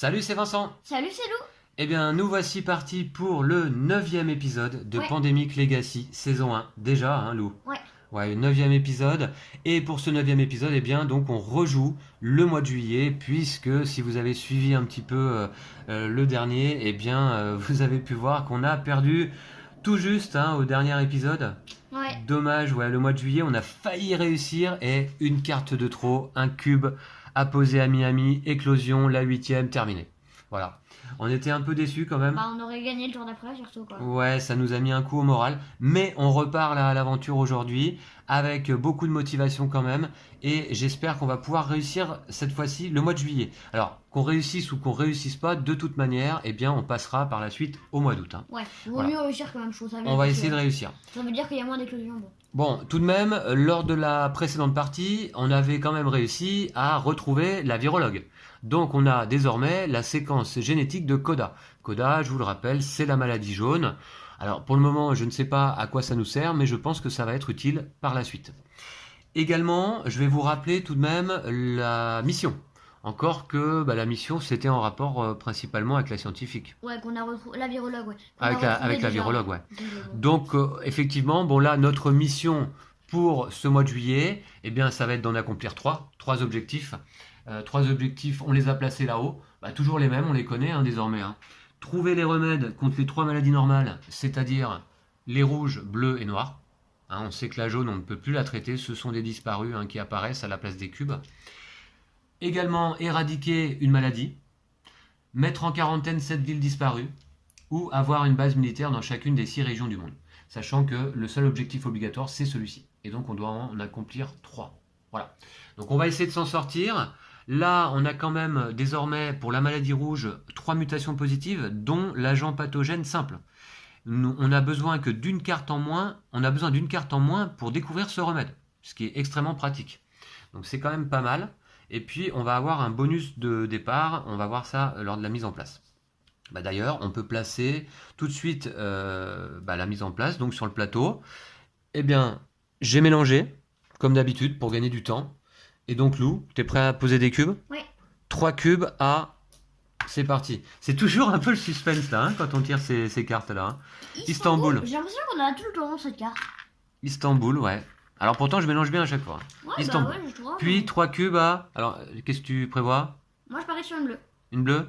Salut, c'est Vincent. Salut, c'est Lou. Eh bien, nous voici partis pour le 9e épisode de Ouais. Pandemic Legacy, saison 1. Déjà, hein, Lou? Ouais. Ouais, le 9e épisode. Et pour ce 9e épisode, eh bien, donc, on rejoue le mois de juillet, puisque si vous avez suivi un petit peu le dernier, eh bien, vous avez pu voir qu'on a perdu tout juste au dernier épisode. Ouais. Dommage, ouais, le mois de juillet, on a failli réussir et une carte de trop, un cube à poser à Miami, éclosion, la 8e, terminée. Voilà. On était un peu déçus quand même. Bah, on aurait gagné le tour d'après, surtout quoi. Ouais, ça nous a mis un coup au moral. Mais on repart là à l'aventure aujourd'hui avec beaucoup de motivation quand même. Et j'espère qu'on va pouvoir réussir cette fois-ci le mois de juillet. Alors, qu'on réussisse ou qu'on réussisse pas, de toute manière, eh bien, on passera par la suite au mois d'août. Ouais, vaut Voilà. mieux réussir quand même, je trouve ça bien. On va parce essayer que de réussir. Ça veut dire qu'il y a moins d'éclosions. Bon. Bon, tout de même, lors de la précédente partie, on avait quand même réussi à retrouver la virologue. Donc on a désormais la séquence génétique de Coda. Coda, je vous le rappelle, c'est la maladie jaune. Alors pour le moment, je ne sais pas à quoi ça nous sert, mais je pense que ça va être utile par la suite. Également, je vais vous rappeler tout de même la mission. Encore que la mission, c'était en rapport principalement avec la scientifique. Ouais, qu'on a retrouvé. La virologue, ouais. Qu'on Avec a la retrouvé déjà. virologue, ouais. Donc, bon. Donc effectivement, bon là, notre mission pour ce mois de juillet, eh bien ça va être d'en accomplir trois objectifs. Trois objectifs, on les a placés là-haut. Toujours les mêmes, on les connaît désormais. Trouver les remèdes contre les 3 maladies normales, c'est-à-dire les rouges, bleus et noirs. On sait que la jaune, on ne peut plus la traiter, ce sont des disparus qui apparaissent à la place des cubes. Également, éradiquer une maladie, mettre en quarantaine 7 villes disparues, ou avoir une base militaire dans chacune des 6 régions du monde. Sachant que le seul objectif obligatoire, c'est celui-ci. Et donc, on doit en accomplir 3. Voilà. Donc, on va essayer de s'en sortir. Là, on a quand même désormais, pour la maladie rouge, 3 mutations positives, dont l'agent pathogène simple. On a besoin que d'une carte en moins, pour découvrir ce remède, ce qui est extrêmement pratique. Donc, c'est quand même pas mal. Et puis, on va avoir un bonus de départ. On va voir ça lors de la mise en place. D'ailleurs, on peut placer tout de suite la mise en place, donc sur le plateau. Eh bien, j'ai mélangé, comme d'habitude, pour gagner du temps. Et donc, Lou, t'es prêt à poser des cubes? Oui. 3 cubes à... C'est parti. C'est toujours un peu le suspense, là, quand on tire ces cartes-là. Istanbul. J'ai l'impression qu'on a tout le temps cette carte. Istanbul, ouais. Alors, pourtant, je mélange bien à chaque fois. Ouais, Istanbul. bah ouais, je trouve. Puis, 3 cubes à... Alors, qu'est-ce que tu prévois? Moi, je parie sur une bleue. Une bleue?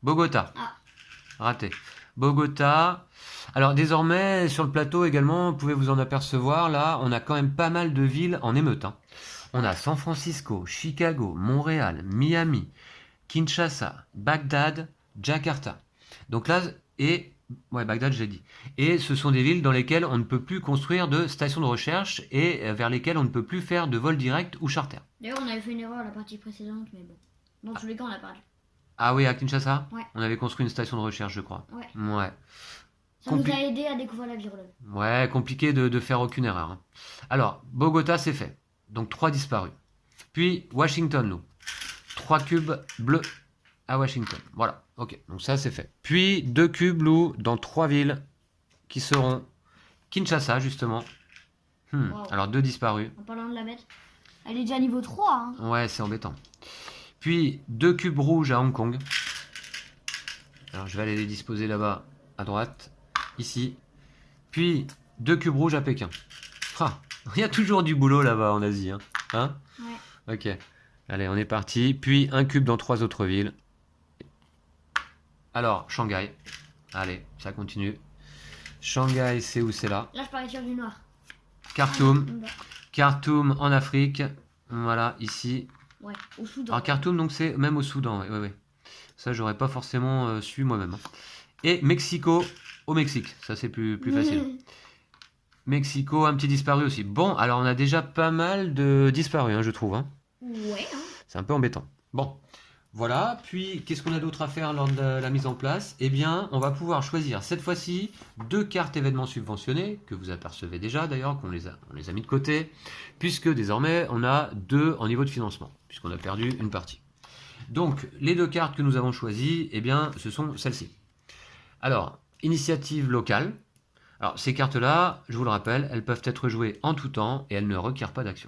Bogota. Ah. Raté. Bogota. Alors désormais, sur le plateau également, vous pouvez vous en apercevoir, là, on a quand même pas mal de villes en émeute. On a San Francisco, Chicago, Montréal, Miami, Kinshasa, Bagdad, Jakarta. Donc là, Bagdad, j'ai dit. Et ce sont des villes dans lesquelles on ne peut plus construire de stations de recherche et vers lesquelles on ne peut plus faire de vol direct ou charter. D'ailleurs, on avait fait une erreur à la partie précédente, mais bon. Dans tous les cas, on a perdu. Ah oui, à Kinshasa? Ouais. On avait construit une station de recherche, je crois. Ouais. Ouais. Ça nous a aidé à découvrir la virologue. Ouais, compliqué de faire aucune erreur. Alors, Bogota, c'est fait. Donc 3 disparus. Puis Washington, Lou. 3 cubes bleus à Washington. Voilà, ok. Donc ça, c'est fait. Puis 2 cubes, Lou, dans 3 villes qui seront Kinshasa, justement. Wow. Alors 2 disparus. En parlant de la bête. Elle est déjà niveau 3. Ouais, c'est embêtant. Puis 2 cubes rouges à Hong Kong. Alors je vais aller les disposer là-bas à droite. Ici. Puis 2 cubes rouges à Pékin. Il y a toujours du boulot là-bas en Asie. Ouais. Ok. Allez, on est parti. Puis un cube dans 3 autres villes. Alors, Shanghai. Allez, ça continue. Shanghai, c'est où? C'est là. Là, je parie sur du noir. Khartoum. Khartoum en Afrique. Voilà, ici. Ouais, au Soudan. Alors Khartoum, donc c'est même au Soudan. Ouais. Ça, j'aurais pas forcément su moi-même. Et Mexico au Mexique. Ça, c'est plus facile. Mexico, un petit disparu aussi. Bon, alors on a déjà pas mal de disparus, je trouve. Ouais. C'est un peu embêtant. Bon, voilà. Puis, qu'est-ce qu'on a d'autre à faire lors de la mise en place? Eh bien, on va pouvoir choisir cette fois-ci 2 cartes événements subventionnés, que vous apercevez déjà d'ailleurs, on les a mis de côté, puisque désormais, on a 2 en niveau de financement, puisqu'on a perdu une partie. Donc, les 2 cartes que nous avons choisies, eh bien, ce sont celles-ci. Alors, initiative locale. Alors, ces cartes-là, je vous le rappelle, elles peuvent être jouées en tout temps et elles ne requièrent pas d'action.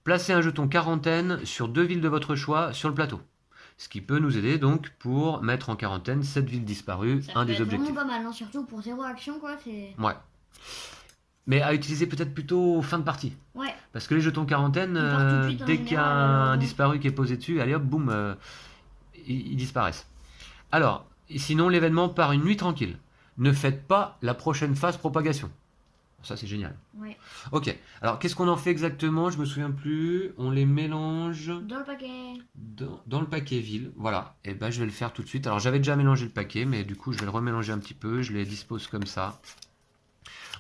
Placez un jeton quarantaine sur 2 villes de votre choix sur le plateau. Ce qui peut nous aider donc pour mettre en quarantaine cette ville disparue, Ça un peut des être objectifs. vraiment pas mal, hein, surtout pour 0 action, quoi. C'est. Ouais. Mais à utiliser peut-être plutôt fin de partie. Ouais. Parce que les jetons quarantaine, Ils partent tout de suite, en dès qu'il y a général, un alors. disparu qui est posé dessus, allez hop, boum, ils disparaissent. Alors, sinon l'événement part une nuit tranquille. Ne faites pas la prochaine phase propagation. Ça c'est génial. Ouais. Ok, alors qu'est-ce qu'on en fait exactement? Je me souviens plus. On les mélange Dans le paquet. dans le paquet ville. Voilà, et ben je vais le faire tout de suite. Alors j'avais déjà mélangé le paquet, mais du coup je vais le remélanger un petit peu. Je les dispose comme ça.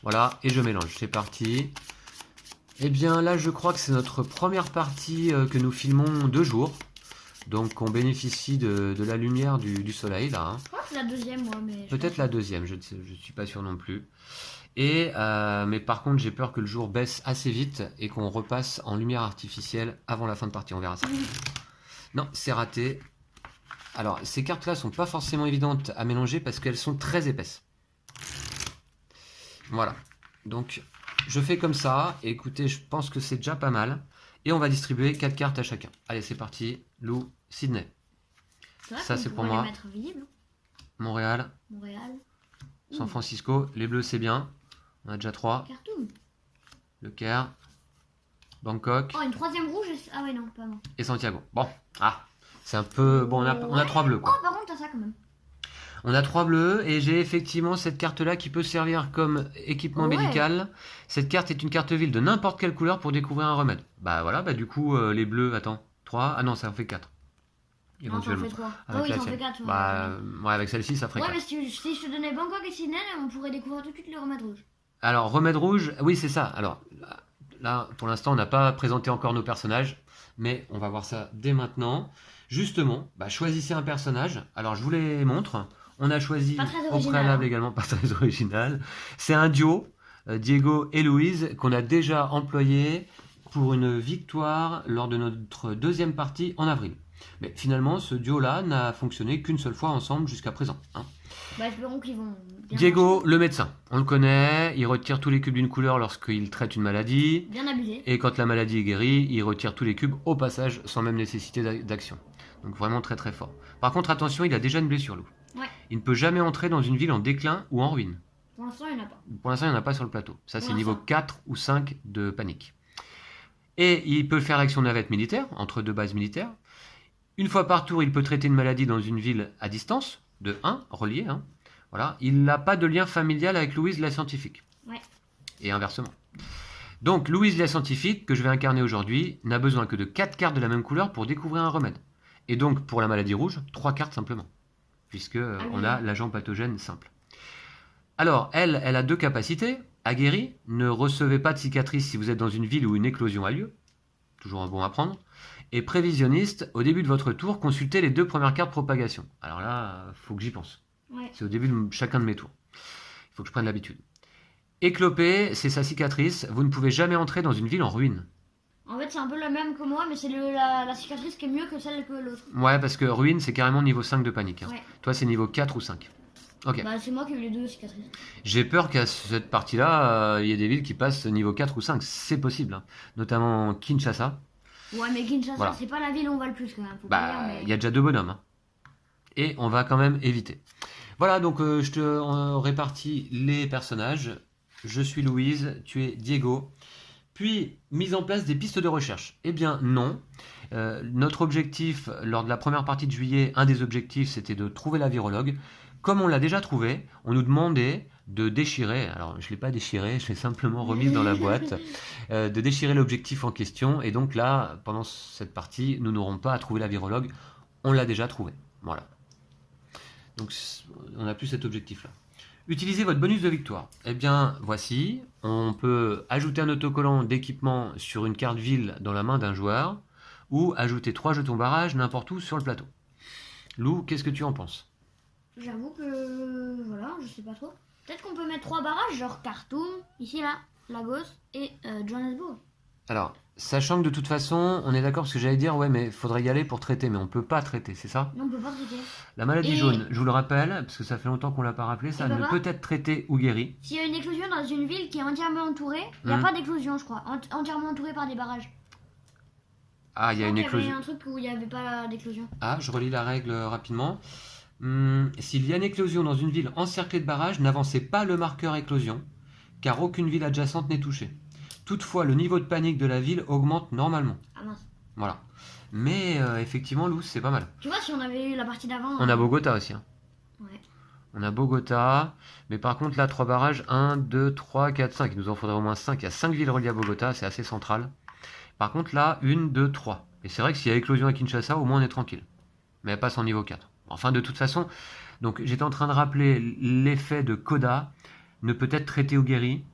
Voilà, et je mélange. C'est parti. Eh bien là je crois que c'est notre première partie que nous filmons 2 jours. Donc on bénéficie de la lumière du soleil là. Hein. Je crois que c'est la deuxième, moi, mais. Peut-être la deuxième, je ne suis pas sûr non plus. Et mais par contre j'ai peur que le jour baisse assez vite et qu'on repasse en lumière artificielle avant la fin de partie, on verra ça. Non, c'est raté. Alors ces cartes là sont pas forcément évidentes à mélanger parce qu'elles sont très épaisses. Voilà, donc je fais comme ça, et écoutez, je pense que c'est déjà pas mal. Et on va distribuer 4 cartes à chacun. Allez c'est parti, Lou, Sydney, C'est vrai ça, qu'on c'est pour pourrait moi. les mettre visibles. Montréal, Montréal. San Francisco, les bleus c'est bien, on a déjà 3. Khartoum. Le Caire, Bangkok Oh, une troisième rouge. Ah ouais, non, pas moi. et Santiago. Bon, c'est un peu... Bon, on a 3 bleus, Oh, quoi. par contre, t'as ça quand même. On a 3 bleus, et j'ai effectivement cette carte-là qui peut servir comme équipement Ouais. médical. Cette carte est une carte ville de n'importe quelle couleur pour découvrir un remède. Bah voilà, bah du coup, les bleus, attends, 3... Ah non, ça en fait 4. Non, ça en Éventuellement. fait 3. Avec oui, la ça en tienne. fait 4. Bah, ouais, avec celle-ci, ça ferait Ouais, 4. mais si je te donnais Bangkok et Sydney, on pourrait découvrir tout de suite le remède rouge. Alors, remède rouge, oui, c'est ça. Alors, là, pour l'instant, on n'a pas présenté encore nos personnages, mais on va voir ça dès maintenant. Justement, bah, choisissez un personnage. Alors, je vous les montre. On a choisi Pas très au original, préalable hein. également, pas très original. C'est un duo, Diego et Louise, qu'on a déjà employé pour une victoire lors de notre deuxième partie en avril. Mais finalement, ce duo-là n'a fonctionné qu'une seule fois ensemble jusqu'à présent. Hein. Bah, espérons qu'ils vont bien Diego, marcher. le médecin, on le connaît, il retire tous les cubes d'une couleur lorsqu'il traite une maladie, Bien abusé. et quand la maladie est guérie, il retire tous les cubes au passage sans même nécessiter d'action. Donc vraiment très très fort. Par contre, attention, il a déjà une blessure, Lou. Ouais. Il ne peut jamais entrer dans une ville en déclin ou en ruine. Pour l'instant, il n'y en a pas. Pour l'instant, il n'y en a pas sur le plateau. Ça, c'est Pour niveau l'instant. 4 ou 5 de panique. Et il peut faire action navette militaire, entre 2 bases militaires. Une fois par tour, il peut traiter une maladie dans une ville à distance, de 1, relié. Hein. Voilà. Il n'a pas de lien familial avec Louise la scientifique. Ouais. Et inversement. Donc, Louise la scientifique, que je vais incarner aujourd'hui, n'a besoin que de 4 cartes de la même couleur pour découvrir un remède. Et donc, pour la maladie rouge, 3 cartes simplement. Puisque on a l'agent pathogène simple. Alors, elle a 2 capacités. Aguerri, ne recevez pas de cicatrices si vous êtes dans une ville où une éclosion a lieu. Toujours un bon à prendre. Et prévisionniste, au début de votre tour, consultez les 2 premières cartes propagation. Alors là, faut que j'y pense. Ouais. C'est au début de chacun de mes tours. Il faut que je prenne l'habitude. Éclopé, c'est sa cicatrice. Vous ne pouvez jamais entrer dans une ville en ruine. En fait, c'est un peu la même que moi, mais c'est la cicatrice qui est mieux que celle que l'autre. Ouais, parce que ruine, c'est carrément niveau 5 de panique. Hein. Ouais. Toi, c'est niveau 4 ou 5. Ok. Bah, c'est moi qui ai eu les 2 cicatrices. J'ai peur qu'à cette partie-là, il y ait des villes qui passent niveau 4 ou 5. C'est possible. Hein. Notamment Kinshasa. Ouais, mais Kinshasa, Voilà. c'est pas la ville où on va le plus quand même. Faut pas Bah, dire, mais... il y a déjà 2 bonhommes. Hein. Et on va quand même éviter. Voilà, donc je te répartis les personnages. Je suis Louise, tu es Diego. Puis, mise en place des pistes de recherche. Eh bien, non. Notre objectif, lors de la première partie de juillet, un des objectifs, c'était de trouver la virologue. Comme on l'a déjà trouvé, on nous demandait de déchirer, alors je ne l'ai pas déchiré, je l'ai simplement remise dans la boîte, de déchirer l'objectif en question. Et donc là, pendant cette partie, nous n'aurons pas à trouver la virologue, on l'a déjà trouvé. Voilà. Donc on n'a plus cet objectif-là. Utilisez votre bonus de victoire. Eh bien, voici, on peut ajouter un autocollant d'équipement sur une carte ville dans la main d'un joueur, ou ajouter 3 jetons barrage n'importe où sur le plateau. Lou, qu'est-ce que tu en penses? J'avoue que... Voilà, je sais pas trop. Peut-être qu'on peut mettre 3 barrages, genre Khartoum, ici, là, Lagos et Johannesburg. Alors, sachant que de toute façon, on est d'accord, parce que j'allais dire, ouais, mais il faudrait y aller pour traiter, mais on peut pas traiter, c'est ça? Non, on peut pas traiter. La maladie Et- jaune, je vous le rappelle, parce que ça fait longtemps qu'on l'a pas rappelé, ça Et ne papa peut être traité ou guéri. S'il y a une éclosion dans une ville qui est entièrement entourée, il n'y a Mhm. pas d'éclosion, je crois. Entièrement entourée par des barrages. Ah, il y a une Il y avait éclosion. un truc où il n'y avait pas d'éclosion. Ah, je relis la règle rapidement. S'il y a une éclosion dans une ville encerclée de barrages, n'avancez pas le marqueur éclosion, car aucune ville adjacente n'est touchée. Toutefois, le niveau de panique de la ville augmente normalement. Ah mince. Voilà. Mais effectivement, Luz, c'est pas mal. Tu vois, si on avait eu la partie d'avant. On a Bogota aussi. Hein. Ouais. On a Bogota. Mais par contre, là, 3 barrages. 1, 2, 3, 4, 5. Il nous en faudrait au moins 5. Il y a 5 villes reliées à Bogota. C'est assez central. Par contre, là, 1, 2, 3. Et c'est vrai que s'il y a éclosion à Kinshasa, au moins on est tranquille. Mais elle passe en niveau 4. Enfin, de toute façon, donc j'étais en train de rappeler l'effet de Coda. Ne peut être traité ou guéri.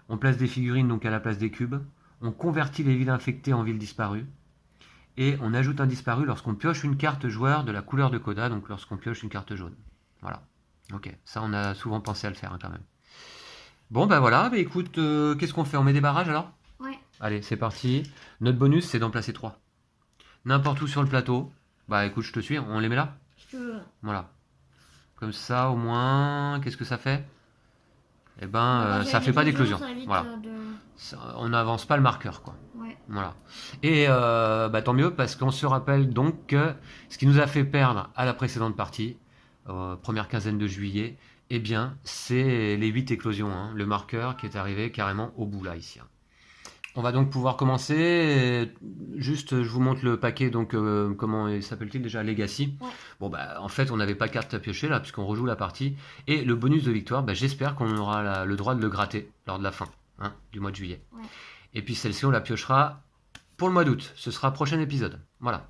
On place des figurines donc à la place des cubes. On convertit les villes infectées en villes disparues. Et on ajoute un disparu lorsqu'on pioche une carte joueur de la couleur de Coda, donc lorsqu'on pioche une carte jaune. Voilà. Ok, ça on a souvent pensé à le faire hein, quand même. Bon bah voilà, bah, écoute, qu'est-ce qu'on fait? On met des barrages alors? Ouais. Allez, c'est parti. Notre bonus, c'est d'en placer 3. N'importe où sur le plateau. Bah écoute, je te suis, on les met là? Si tu veux. Voilà. Comme ça, au moins, qu'est-ce que ça fait? Eh ben, ça fait pas d'éclosion. Voilà. On n'avance pas le marqueur, quoi. Ouais. Voilà. Et bah, tant mieux, parce qu'on se rappelle donc que ce qui nous a fait perdre à la précédente partie, première quinzaine de juillet, eh bien, c'est les 8 éclosions, hein, le marqueur qui est arrivé carrément au bout là, ici. Hein. On va donc pouvoir commencer. Juste, je vous montre le paquet, donc comment il s'appelle-t-il déjà? Legacy. Ouais. Bon, bah, en fait, on n'avait pas carte à piocher là, puisqu'on rejoue la partie. Et le bonus de victoire, bah, j'espère qu'on aura le droit de le gratter lors de la fin hein, du mois de juillet. Ouais. Et puis celle-ci, on la piochera pour le mois d'août. Ce sera prochain épisode. Voilà.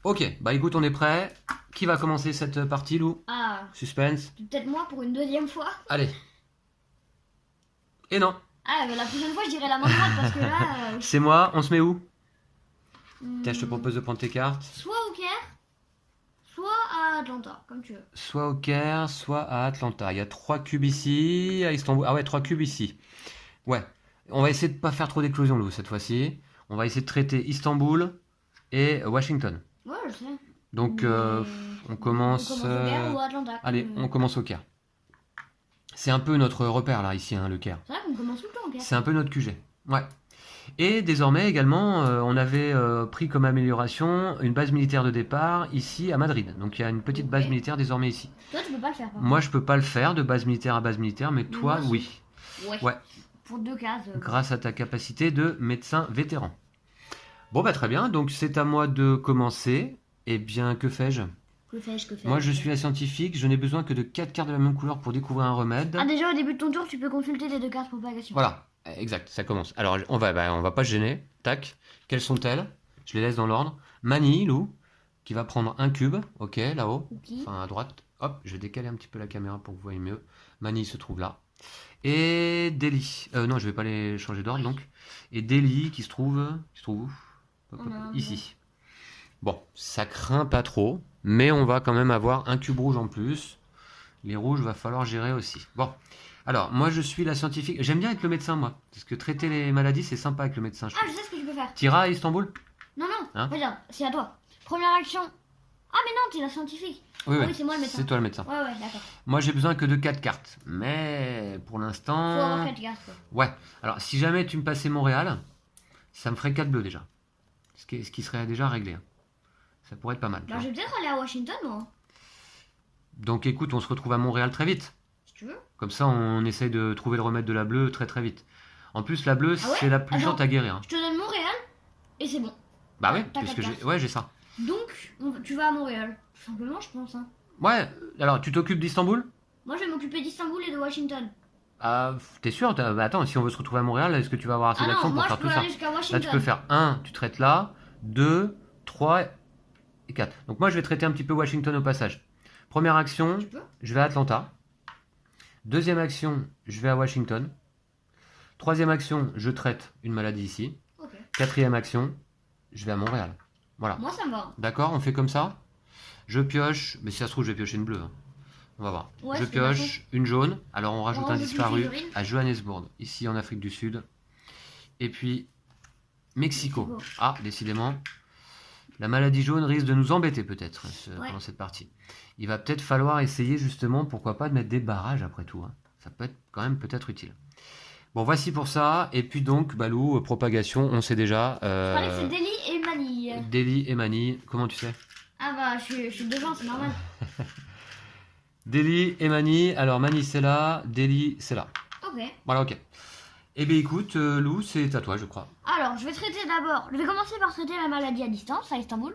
Ok, bah écoute, on est prêt. Qui va commencer cette partie, Lou? Ah, Suspense. peut-être moi pour une deuxième fois. Allez. Et non, Ah, mais la prochaine fois, je dirais la main droite parce que là. c'est moi. On se met où? hmm, Tiens, je te propose de prendre tes cartes. Soit au Caire, soit à Atlanta, comme tu veux. Soit au Caire, soit à Atlanta. Il y a 3 cubes ici, à Istanbul. Ah ouais, 3 cubes ici. Ouais. On va essayer de ne pas faire trop d'éclosions, Lou, cette fois-ci. On va essayer de traiter Istanbul et Washington. Ouais, je sais. Donc, Mais- on commence... au Caire ou à Atlanta. Allez, comme- on commence au Caire. C'est un peu notre repère, là, ici, hein, le Caire. C'est vrai qu'on commence tout le temps au Caire. C'est un peu notre QG. Ouais. Et désormais, également, on avait pris comme amélioration une base militaire de départ ici à Madrid. Donc, il y a une petite base Ok. militaire désormais ici. Toi, tu peux pas le faire. Par Moi, je peux pas le faire de base militaire à base militaire, mais toi, moi, si. oui. contre. Ouais. Pour 2 cases. Grâce à ta capacité de médecin vétéran. Bon, bah très bien. Donc, c'est à moi de commencer. Eh bien, que fais-je? Que fais-je, que fais-je Moi, je suis la scientifique. Je n'ai besoin que de 4 cartes de la même couleur pour découvrir un remède. Ah, déjà, au début de ton tour, tu peux consulter les 2 cartes propagation. Voilà. Exact, ça commence. Alors, on va pas se gêner. Tac. Quelles sont-elles? Je les laisse dans l'ordre. Mani, Lou, qui va prendre un cube. Ok, là-haut. Ok. Enfin, à droite. Hop, je vais décaler un petit peu la caméra pour que vous voyez mieux. Mani se trouve là. Et Deli. Non, je vais pas les changer d'ordre, donc. Et Deli qui se trouve où? Hop, hop, ici. Bon, ça craint pas trop, mais on va quand même avoir un cube rouge en plus. Les rouges, va falloir gérer aussi. Bon, alors, moi je suis la scientifique. J'aime bien être le médecin, moi. Parce que traiter les maladies, c'est sympa avec le médecin. Ah, je sais ce que tu peux faire. T'iras à Istanbul? Non, non. Hein Regarde, c'est à toi. Première action. Ah, mais non, t'es la scientifique. Oui, Oui, c'est moi le médecin. C'est toi le médecin. Ouais, ouais, d'accord. Moi j'ai besoin que de 4 cartes. Mais pour Faut l'instant... avoir 4 cartes. quoi. Ouais, alors si jamais tu me passais Montréal, ça me ferait 4 bleus déjà. Ce qui serait déjà réglé. hein. Ça pourrait être pas mal. tu Bah, vois. je vais peut-être aller à Washington, moi. Donc écoute, on se retrouve à Montréal très vite. Si tu veux. Comme ça, on essaye de trouver le remède de la bleue très très vite. En plus, la bleue, Ah ouais c'est la plus Attends. chiante à guérir. hein. Je te donne Montréal et c'est bon. Bah ouais, T'as puisque quatre j'ai cartes. ouais, j'ai ça. Donc, tu vas à Montréal. Tout simplement, je pense. Hein. Ouais, alors tu t'occupes d'Istanbul? Moi, je vais m'occuper d'Istanbul et de Washington. Ah, t'es sûr? Bah attends, si on veut se retrouver à Montréal, est-ce que tu vas avoir assez Ah non, d'action moi, pour je faire peux tout ça? aller jusqu'à Là, Washington. tu peux faire 1, tu traites là, 2, 3 et 4. Donc moi, je vais traiter un petit peu Washington au passage. Première action, Tu peux. je vais à Atlanta. Deuxième action, je vais à Washington. Troisième action, je traite une maladie ici. Ok. Quatrième action, je vais à Montréal. Voilà. Moi, ça me va. D'accord, on fait comme ça. Je pioche, mais si ça se trouve, je vais piocher une bleue. hein. On va voir. Ouais, je c'est pas pioche une jaune. Alors on rajoute un rajoute une disparu figurine. à Johannesburg, ici en Afrique du Sud. Et puis Mexico. Mexico. Ah, décidément. La maladie jaune risque de nous embêter peut-être Ouais. pendant cette partie. Il va peut-être falloir essayer justement, pourquoi pas, de mettre des barrages après tout. hein. Ça peut être quand même peut-être utile. Bon, voici pour ça. Et puis donc, Balou, propagation, on sait déjà. Je parlais que c'est Deli et Mani. Deli et Mani, comment tu sais? Ah bah, je suis devant, c'est normal. Deli et Mani. Alors, Mani, c'est là. Deli, c'est là. Ok. Voilà, ok. Eh bien, écoute, Lou, c'est à toi, je crois. Alors, je vais traiter d'abord. Je vais commencer par traiter la maladie à distance à Istanbul.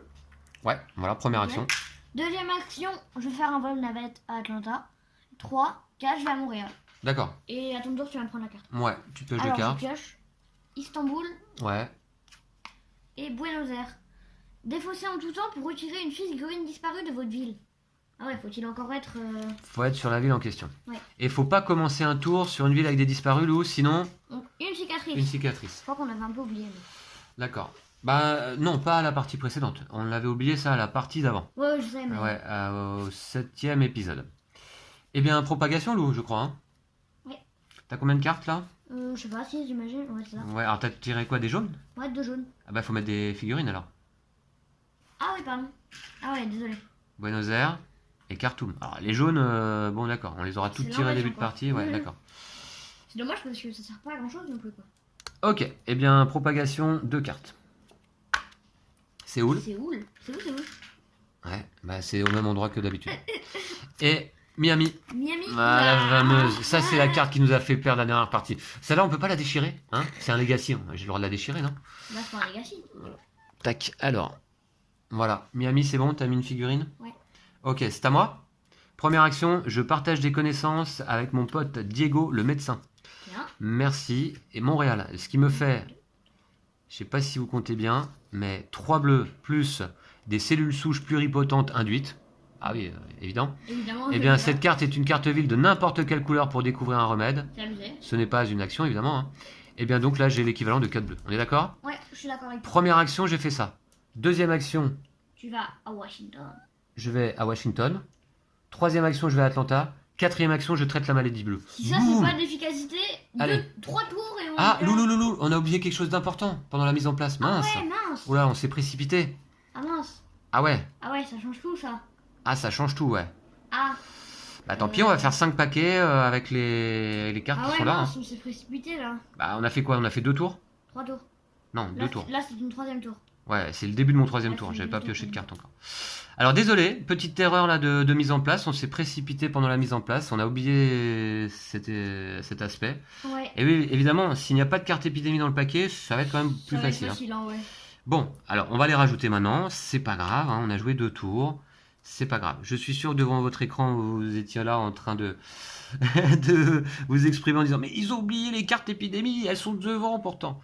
Ouais, voilà, première Ok. action. Deuxième action, je vais faire un vol navette à Atlanta. 3, 4, je vais à Montréal. D'accord. Et à ton tour, tu vas me prendre la carte. Ouais, tu pioches Alors, les cartes. je pioche Istanbul Ouais. et Buenos Aires. Défaussez en tout temps pour retirer une figurine disparue de votre ville. Ah ouais, faut-il encore être... Faut être sur la ville en question. Ouais. Et faut pas commencer un tour sur une ville avec des disparus, Lou, sinon Donc, une cicatrice. une cicatrice. Je crois qu'on avait un peu oublié. Mais... D'accord. Bah non, pas à la partie précédente. On l'avait oublié ça à la partie d'avant. Ouais, je sais, mais... Ouais, au 7e épisode. Eh bien, propagation, Lou, je crois. Hein. Ouais. T'as combien de cartes là? Je sais pas si j'imagine. Ouais, c'est ça. Ouais, alors t'as tiré quoi, des jaunes? Ouais, 2 jaunes. Ah bah faut mettre des figurines alors. Ah oui, pardon. Ah ouais, désolé. Buenos Aires et Khartoum. Alors les jaunes, bon d'accord, on les aura toutes C'est tirées au l'envers, début de quoi. partie, ouais, Mhm. d'accord. C'est dommage parce que ça sert pas à grand chose non plus, quoi. Ok, eh bien, propagation, 2 cartes. Séoul. C'est où? Ouais, bah c'est au même endroit que d'habitude. Et Miami. Miami. Ah, la Oula. fameuse. Ça, c'est la carte qui nous a fait perdre la dernière partie. Celle-là, on peut pas la déchirer, hein? C'est un legacy, hein. J'ai le droit de la déchirer, non? Bah, c'est pas un legacy. Tac, alors. Voilà, Miami, c'est bon, t'as mis une figurine? Ouais. Ok, c'est à moi. Première action, je partage des connaissances avec mon pote Diego, le médecin. Bien. Merci. Et Montréal, ce qui me fait, je sais pas si vous comptez bien, mais 3 bleus plus des cellules souches pluripotentes induites. Ah oui, évident. Évidemment. Eh je bien, vais cette là. carte est une carte ville de n'importe quelle couleur pour découvrir un remède. C'est amusé. Ce n'est pas une action, évidemment. Hein. Eh bien, donc là, j'ai l'équivalent de 4 bleus. On est d'accord? Ouais, je suis d'accord avec toi. Première action, j'ai fait ça. Deuxième action, Tu vas à Washington. je vais à Washington. Troisième action, je vais à Atlanta. Quatrième action, je traite la maladie bleue. Si ça, c'est Boum. pas de l'efficacité, Allez. 3 tours et on... Ah, Loulou, on a oublié quelque chose d'important pendant la mise en place. Ah Mince. ouais, mince. Oula, on s'est précipité. Ah mince. Ah ouais. Ah ouais, ça change tout, ça. Ah, ça change tout, ouais. Ah. Bah tant pis, on va faire 5 paquets avec les cartes Ah qui ouais, sont là. mince, Hein. on s'est précipité, là. Bah, on a fait quoi? On a fait 2 tours? 3 tours. Non, 2 tours. Là, c'est une 3e tour. Ouais, c'est le début de mon 3e Ah, tour. c'est J'avais le pas début de pioché de ton carte encore. Alors désolé, petite erreur là de mise en place. On s'est précipité pendant la mise en place. On a oublié cet aspect. Ouais. Et oui, évidemment, s'il n'y a pas de carte épidémie dans le paquet, ça va être quand même plus Ça va être facile. Hein. facile, hein, ouais. Bon, alors on va les rajouter maintenant. C'est pas grave. Hein, on a joué 2 tours. C'est pas grave. Je suis sûr que devant votre écran, vous étiez là en train de de vous exprimer en disant mais ils ont oublié les cartes épidémie. Elles sont devant pourtant.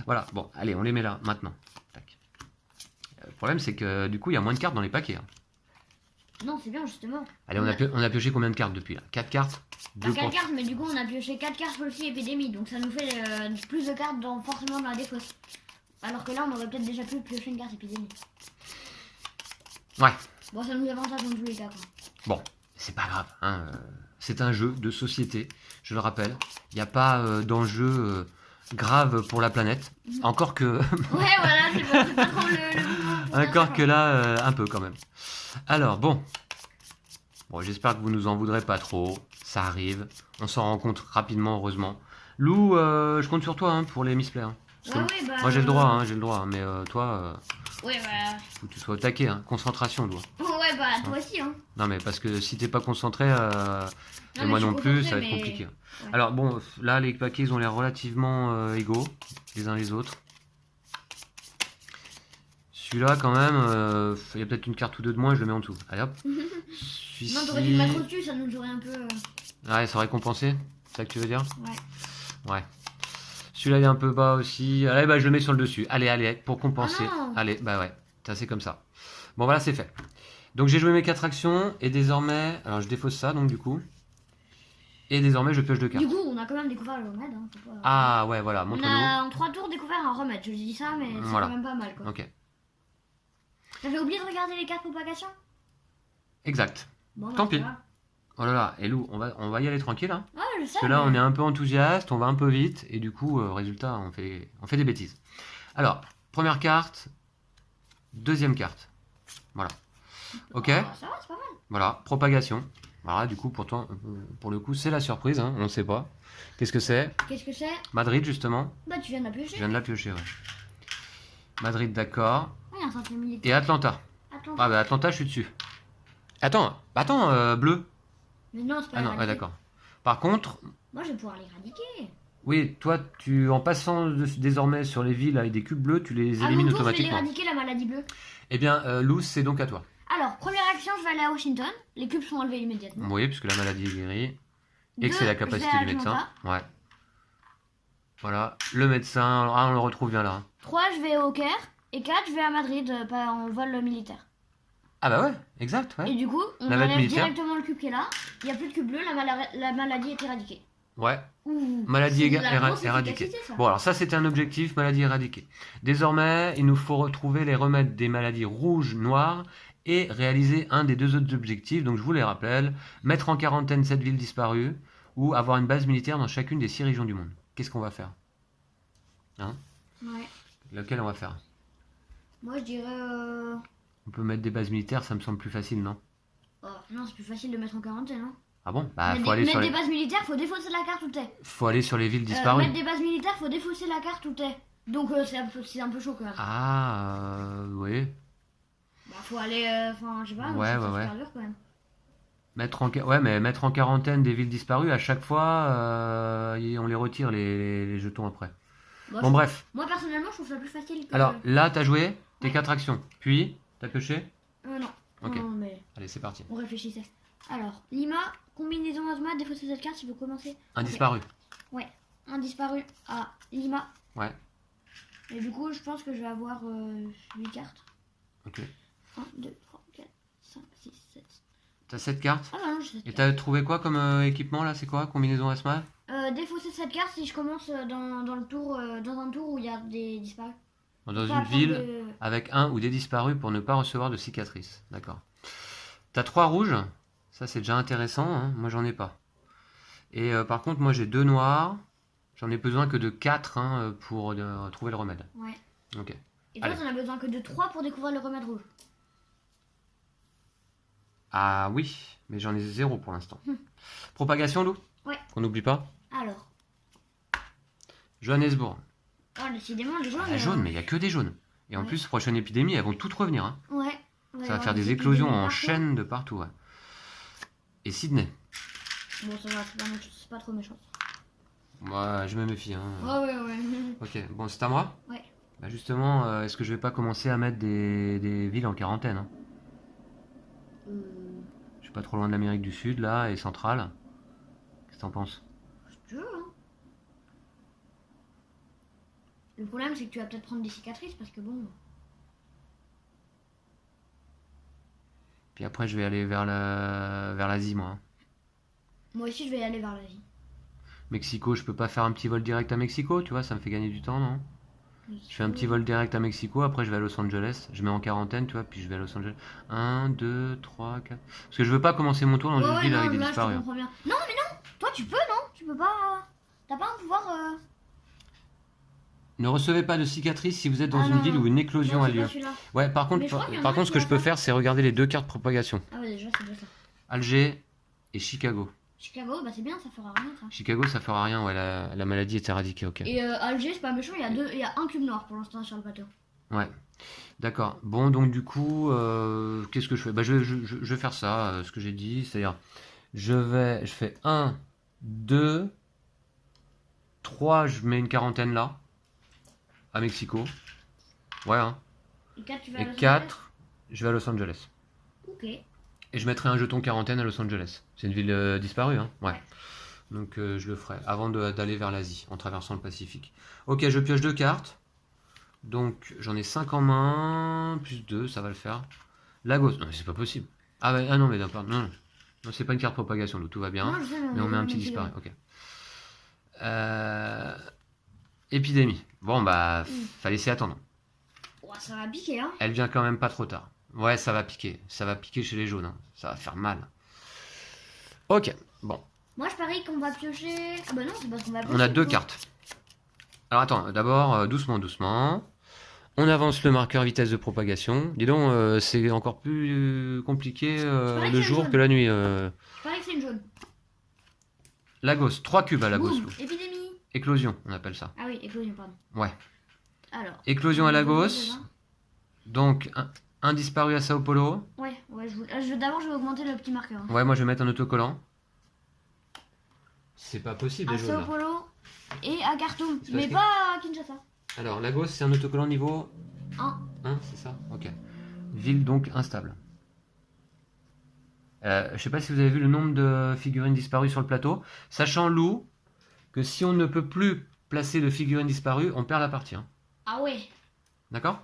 Voilà. Bon, allez, on les met là maintenant. Tac. Le problème, c'est que du coup, il y a moins de cartes dans les paquets. Hein. Non, c'est bien, justement. Allez, on a pioché combien de cartes depuis là? 4 cartes? Pas 4 cartes, mais du coup, on a pioché 4 cartes aussi épidémie. Donc, ça nous fait plus de cartes forcément dans la défausse. Alors que là, on aurait peut-être déjà pu piocher une carte épidémie. Ouais. Bon, ça nous avantage dans tous les cas, quoi. Bon, c'est pas grave. Hein. C'est un jeu de société, je le rappelle. Il n'y a pas d'enjeu grave pour la planète. Encore que... Ouais, voilà, c'est pas trop le Encore que là, un peu quand même. Alors, bon. Bon, j'espère que vous nous en voudrez pas trop. Ça arrive. On s'en rend compte rapidement, heureusement. Lou, je compte sur toi hein, pour les misplays. Hein. Parce que Ouais, bah... moi, j'ai le droit. Hein, mais toi, Ouais, bah... faut que tu sois au taquet. Hein. Concentration, Lou. Ouais, bah, toi aussi, hein. Non, mais parce que si t'es pas concentré, et mais moi je suis non plus, concentrée, ça va être mais- compliqué. Ouais. Alors, bon, là, les paquets, ils ont l'air relativement égaux, les uns les autres. Celui-là, quand même, il y a peut-être une carte ou deux de moins, je le mets en dessous. Allez hop. Celui-ci... Non, t'aurais dû le mettre au-dessus, ça nous aurait un peu... Ouais, ça aurait compensé. C'est ça que tu veux dire? Ouais. Ouais. Celui-là, il est un peu bas aussi. Allez, bah, je le mets sur le dessus. Allez, pour compenser. Ah non. Allez, bah ouais. C'est comme ça. Bon, voilà, c'est fait. Donc, j'ai joué mes 4 actions. Et désormais... Alors, je défausse ça, donc, du coup. Et désormais, je pioche 2 cartes. Du coup, on a quand même découvert le remède, hein. faut pas- Ah, ouais, voilà. On Montre-nous. a en 3 tours découvert un remède, je dis ça, mais c'est Voilà. quand même pas mal, quoi. Ok. T'avais oublié de regarder les cartes propagation? Exact. Bon, Tant bah, pis. ça va. Oh là là. Et Lou, on va y aller tranquille, hein. Ouais, je sais, Parce que là, mais- on est un peu enthousiaste, on va un peu vite, et du coup, résultat, on fait des bêtises. Alors, première carte, deuxième carte. Voilà. Ok, Ah, ça va, c'est pas mal. voilà, propagation. Voilà, du coup, pourtant, pour le coup, c'est la surprise, hein, on ne sait pas. Qu'est-ce que c'est? Qu'est-ce que c'est? Madrid, justement. Bah, tu viens de la Je piocher. viens de la piocher, ouais. Madrid, d'accord. Ouais, un centre militaire. Et Atlanta. Attends. Ah bah Atlanta, je suis dessus. Attends, bleu. Mais non, c'est pas Ah non, ouais, éradiqué. d'accord. Par contre, Moi, je vais pouvoir l'éradiquer. oui, toi, en passant désormais sur les villes avec des cubes bleus, tu les À élimines mon tour, je vais automatiquement. l'éradiquer, la maladie bleue. Eh bien, Luz, c'est donc à toi. Alors, première action, je vais aller à Washington. Les cubes sont enlevés immédiatement. Oui, puisque la maladie est guérie. Et que Deux, c'est la je capacité vais à du médecin. Atlanta. Ouais. Voilà, le médecin, ah, on le retrouve bien là. Hein. 3, je vais au Caire. Et 4, je vais à Madrid, pas en vol militaire. Ah bah ouais, exact, ouais. Et du coup, on Navette enlève militaire. directement le cube qui est là. Il n'y a plus de cube bleu, la maladie est éradiquée. Ouais, Ouh, maladie c'est de la grosse éradiquée. efficacité, ça. Bon, alors ça c'était un objectif, maladie éradiquée. Désormais, il nous faut retrouver les remèdes des maladies rouges, noires et réaliser un des deux autres objectifs. Donc je vous les rappelle, mettre en quarantaine 7 villes disparues ou avoir une base militaire dans chacune des 6 régions du monde. Qu'est-ce qu'on va faire? Hein? Ouais. Lequel on va faire? Moi, je dirais. On peut mettre des bases militaires, ça me semble plus facile, non? Oh, non, c'est plus facile de mettre en quarantaine. Hein. Ah bon? Bah, Mettre des bases militaires, faut défausser la carte où t'es. faut aller sur les villes disparues. Mettre des bases militaires, faut défausser la carte où t'es. Donc c'est un peu chaud quand même. Ah, oui. Bah, faut aller. Enfin, je sais pas, Ouais, c'est ouais, super dur quand même. Mais mettre en quarantaine des villes disparues, à chaque fois, on les retire, les jetons après. Bon, bref. Moi, personnellement, je trouve ça plus facile que. Alors, là, t'as joué tes Ouais. 4 actions. Puis, t'as pioché? Non. Ok. Non, mais Allez, c'est parti. on réfléchissait. Alors, Lima, combinaison asthma, défausser cette carte, il veut commencer. Un Ok. disparu. Un disparu à Lima. Ouais. Et du coup, je pense que je vais avoir 8 cartes. Ok. 1, 2, 3, 4, 5, 6, 7. T'as 7 cartes. Ah bah non, j'ai 7 Et cartes. t'as trouvé quoi comme équipement là? C'est quoi? Combinaison asthma? Défausser cette carte si je commence dans un tour où il y a des disparus. Dans Pas une prendre ville de- avec un ou des disparus pour ne pas recevoir de cicatrices. D'accord. T'as 3 rouges. Ça, c'est déjà intéressant. Hein. Moi, j'en ai pas. Et par contre, moi, j'ai 2 noirs. J'en ai besoin que de 4 hein, pour trouver le remède. Ouais. Ok. Et toi, Allez. t'en as besoin que de 3 pour découvrir le remède rouge. Ah oui, mais j'en ai 0 pour l'instant. Propagation, Lou? Ouais. Qu'on n'oublie pas. Alors. Johannesburg. Oh, décidément, les jaunes. Ah, jaune, mais il n'y a que des jaunes. Et en Ouais. plus, prochaine épidémie, elles vont toutes revenir. Hein. Ouais. Ça va faire des éclosions en chaîne de partout. Ouais. Et Sydney. Bon, ça va, c'est pas trop méchant. Moi, je me méfie. Hein. Ouais. Ok, bon, c'est à moi? Ouais. Bah justement, est-ce que je vais pas commencer à mettre des villes en quarantaine hein? Je suis pas trop loin de l'Amérique du Sud, là, et centrale. Qu'est-ce que t'en penses? Si tu veux, hein. Le problème, c'est que tu vas peut-être prendre des cicatrices parce que bon. Puis après, je vais aller vers l'Asie, moi. Hein. Moi aussi, je vais aller vers l'Asie. Mexico, je peux pas faire un petit vol direct à Mexico, tu vois, ça me fait gagner du temps, non? Je fais un petit vol direct à Mexico, après je vais à Los Angeles, je mets en quarantaine, tu vois, puis je vais à Los Angeles. 1, 2, 3, 4. Parce que je veux pas commencer mon tour dans une ville avec des là, disparus. je te comprends bien. Non, mais non. Toi, tu peux, non? Tu peux pas. T'as pas un pouvoir. Ne recevez pas de cicatrices si vous êtes dans Ah, une non, ville non. où une éclosion Non, a c'est pas lieu. celui-là. Ouais, par contre, Mais je crois qu'il y en a par un contre, ce qui que je va peux faire. faire, c'est regarder les 2 cartes propagation. Ah ouais, déjà, c'est déjà ça. Alger et Chicago. Chicago, bah c'est bien, ça fera rien ça. Chicago, ça fera rien, ouais, la maladie est éradiquée, ok. Et Alger, c'est pas méchant, il y a un cube noir pour l'instant sur le bateau. Ouais, d'accord. Bon, donc du coup, qu'est-ce que je fais? Bah, je vais faire ça, ce que j'ai dit, c'est-à-dire, je fais 1, 2, 3, je mets une quarantaine là, à Mexico. Ouais, hein. Et 4, tu vas à Et Los 4, je vais à Los Angeles. Angeles. Ok. Et je mettrai un jeton quarantaine à Los Angeles. C'est une ville disparue, hein? Ouais. Ouais. Donc je le ferai avant d'aller vers l'Asie, en traversant le Pacifique. Ok, je pioche 2 cartes. Donc j'en ai 5 en main, plus 2, ça va le faire. Lagos, non mais c'est pas possible. Ah, ouais, ah non, mais d'accord, non, non c'est pas une carte propagation, donc tout va bien. Non, je sais, Mais on met un petit disparu, ok. Épidémie. Bon bah, fallait s'y attendre. Oh, ça va piquer, hein. Elle vient quand même pas trop tard. Ouais, ça va piquer chez les jaunes, hein. Ça va faire mal. Ok, bon. Moi, je parie qu'on va piocher. Ah bah non, c'est parce qu'on va piocher. On a 2 plutôt. cartes. Alors attends, d'abord, doucement. On avance le marqueur vitesse de propagation. Dis donc, c'est encore plus compliqué parie que le c'est jour jaune. que la nuit. Je parie que c'est une jaune. Lagos, 3 cubes à Lagos. Boum, Lou. épidémie. Éclosion, on appelle ça. Ah oui, éclosion, pardon. Ouais. Alors. Éclosion à Lagos. déjà. Donc, un disparu à Sao Paulo. Ouais, d'abord je vais augmenter le petit marqueur. Hein. Ouais, moi je vais mettre un autocollant. C'est pas possible, À les jaunes Sao là. Paulo et à Khartoum, C'est mais parce que- pas à Kinshasa. Alors, Lagos, c'est un autocollant niveau 1. 1, c'est ça? Ok. Ville donc instable. Je sais pas si vous avez vu le nombre de figurines disparues sur le plateau. Sachant, Lou, que si on ne peut plus placer de figurines disparues, on perd la partie. Hein. Ah ouais, D'accord?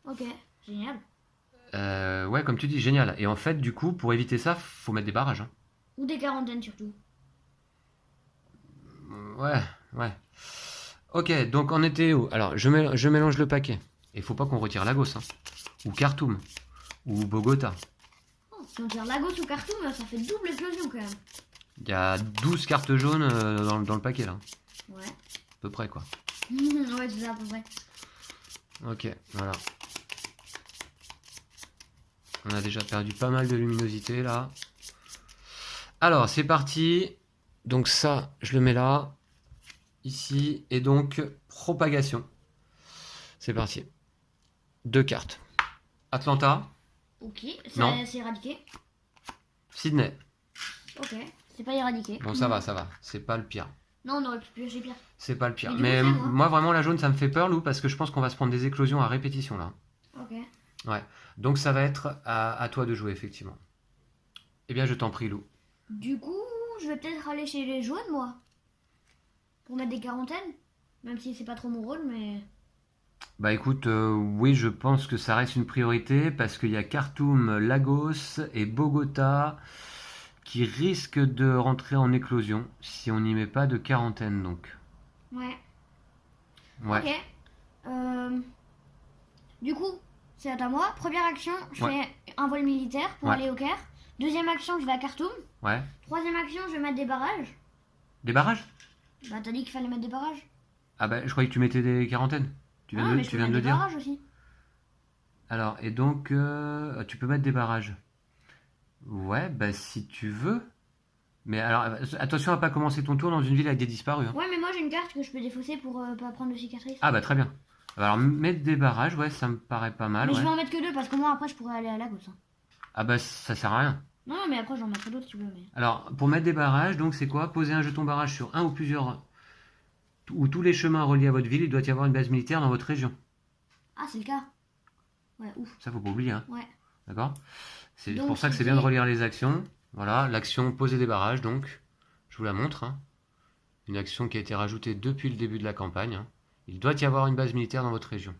ok, génial. Ouais, comme tu dis, génial. Et en fait, du coup, pour éviter ça, faut mettre des barrages. Hein. Ou des quarantaines surtout. Ouais, ouais. Ok, donc on était où? Alors, je mélange le paquet. Et faut pas qu'on retire Lagos. Hein. Ou Khartoum. Ou Bogota. Oh, si on tire Lagos ou Khartoum, ça fait double éclosion quand même. Il y a 12 cartes jaunes dans le paquet, là. Ouais. À peu près, quoi. Ouais, c'est ça à peu près. Ok, voilà. On a déjà perdu pas mal de luminosité, là. Alors, c'est parti. Donc ça, je le mets là. Ici. Et donc, propagation. C'est parti. 2 cartes. Atlanta, Ok, Non. c'est éradiqué. Sydney. Ok, c'est pas éradiqué. Bon, ça va, ça va. C'est pas le pire. Non, on aurait pu piocher pire. C'est pas le pire. Mais du Mais coup, c'est moi. moi, vraiment, la jaune, ça me fait peur, Lou, parce que je pense qu'on va se prendre des éclosions à répétition, là. Ok. Donc, ça va être à toi de jouer, effectivement. Eh bien, je t'en prie, Lou. Du coup, je vais peut-être aller chez les jaunes, moi. Pour mettre des quarantaines. Même si c'est pas trop mon rôle, mais. Bah écoute, oui, je pense que ça reste une priorité parce qu'il y a Khartoum, Lagos et Bogota qui risquent de rentrer en éclosion si on n'y met pas de quarantaine, donc. Ouais. Ouais. Ok. Du coup, c'est à moi. Première action, je Ouais. fais un vol militaire pour Ouais. aller au Caire. Deuxième action, je vais à Khartoum. Ouais. Troisième action, je vais mettre des barrages. Des barrages? Bah, t'as dit qu'il fallait mettre des barrages. Ah bah je croyais que tu mettais des quarantaines. Tu viens Ah, de, mais je tu peux viens de mettre le des dire. barrages aussi. Alors, et donc, tu peux mettre des barrages. Ouais, bah si tu veux. Mais alors, attention à pas commencer ton tour dans une ville avec des disparus. Hein. Ouais, mais moi j'ai une carte que je peux défausser pour pas prendre de cicatrices. Ah bah très bien. Alors, mettre des barrages, ouais, ça me paraît pas mal. mais je Ouais. vais en mettre que deux parce que moi après je pourrais aller à Lagos. Hein. Ah bah ça sert à rien. Non, mais après j'en mettrai d'autres si tu veux. Mais... Alors, pour mettre des barrages, donc c'est quoi? Poser un jeton barrage sur un ou plusieurs ou tous les chemins reliés à votre ville, il doit y avoir une base militaire dans votre région. Ah, c'est le cas. Ouais, ouf. Ça, faut pas oublier, hein. Ouais. D'accord? C'est Donc, pour ça que c'est c'était- bien de relire les actions. Voilà, l'action poser des barrages, donc, je vous la montre. Hein. Une action qui a été rajoutée depuis le début de la campagne. Hein. Il doit y avoir une base militaire dans votre région.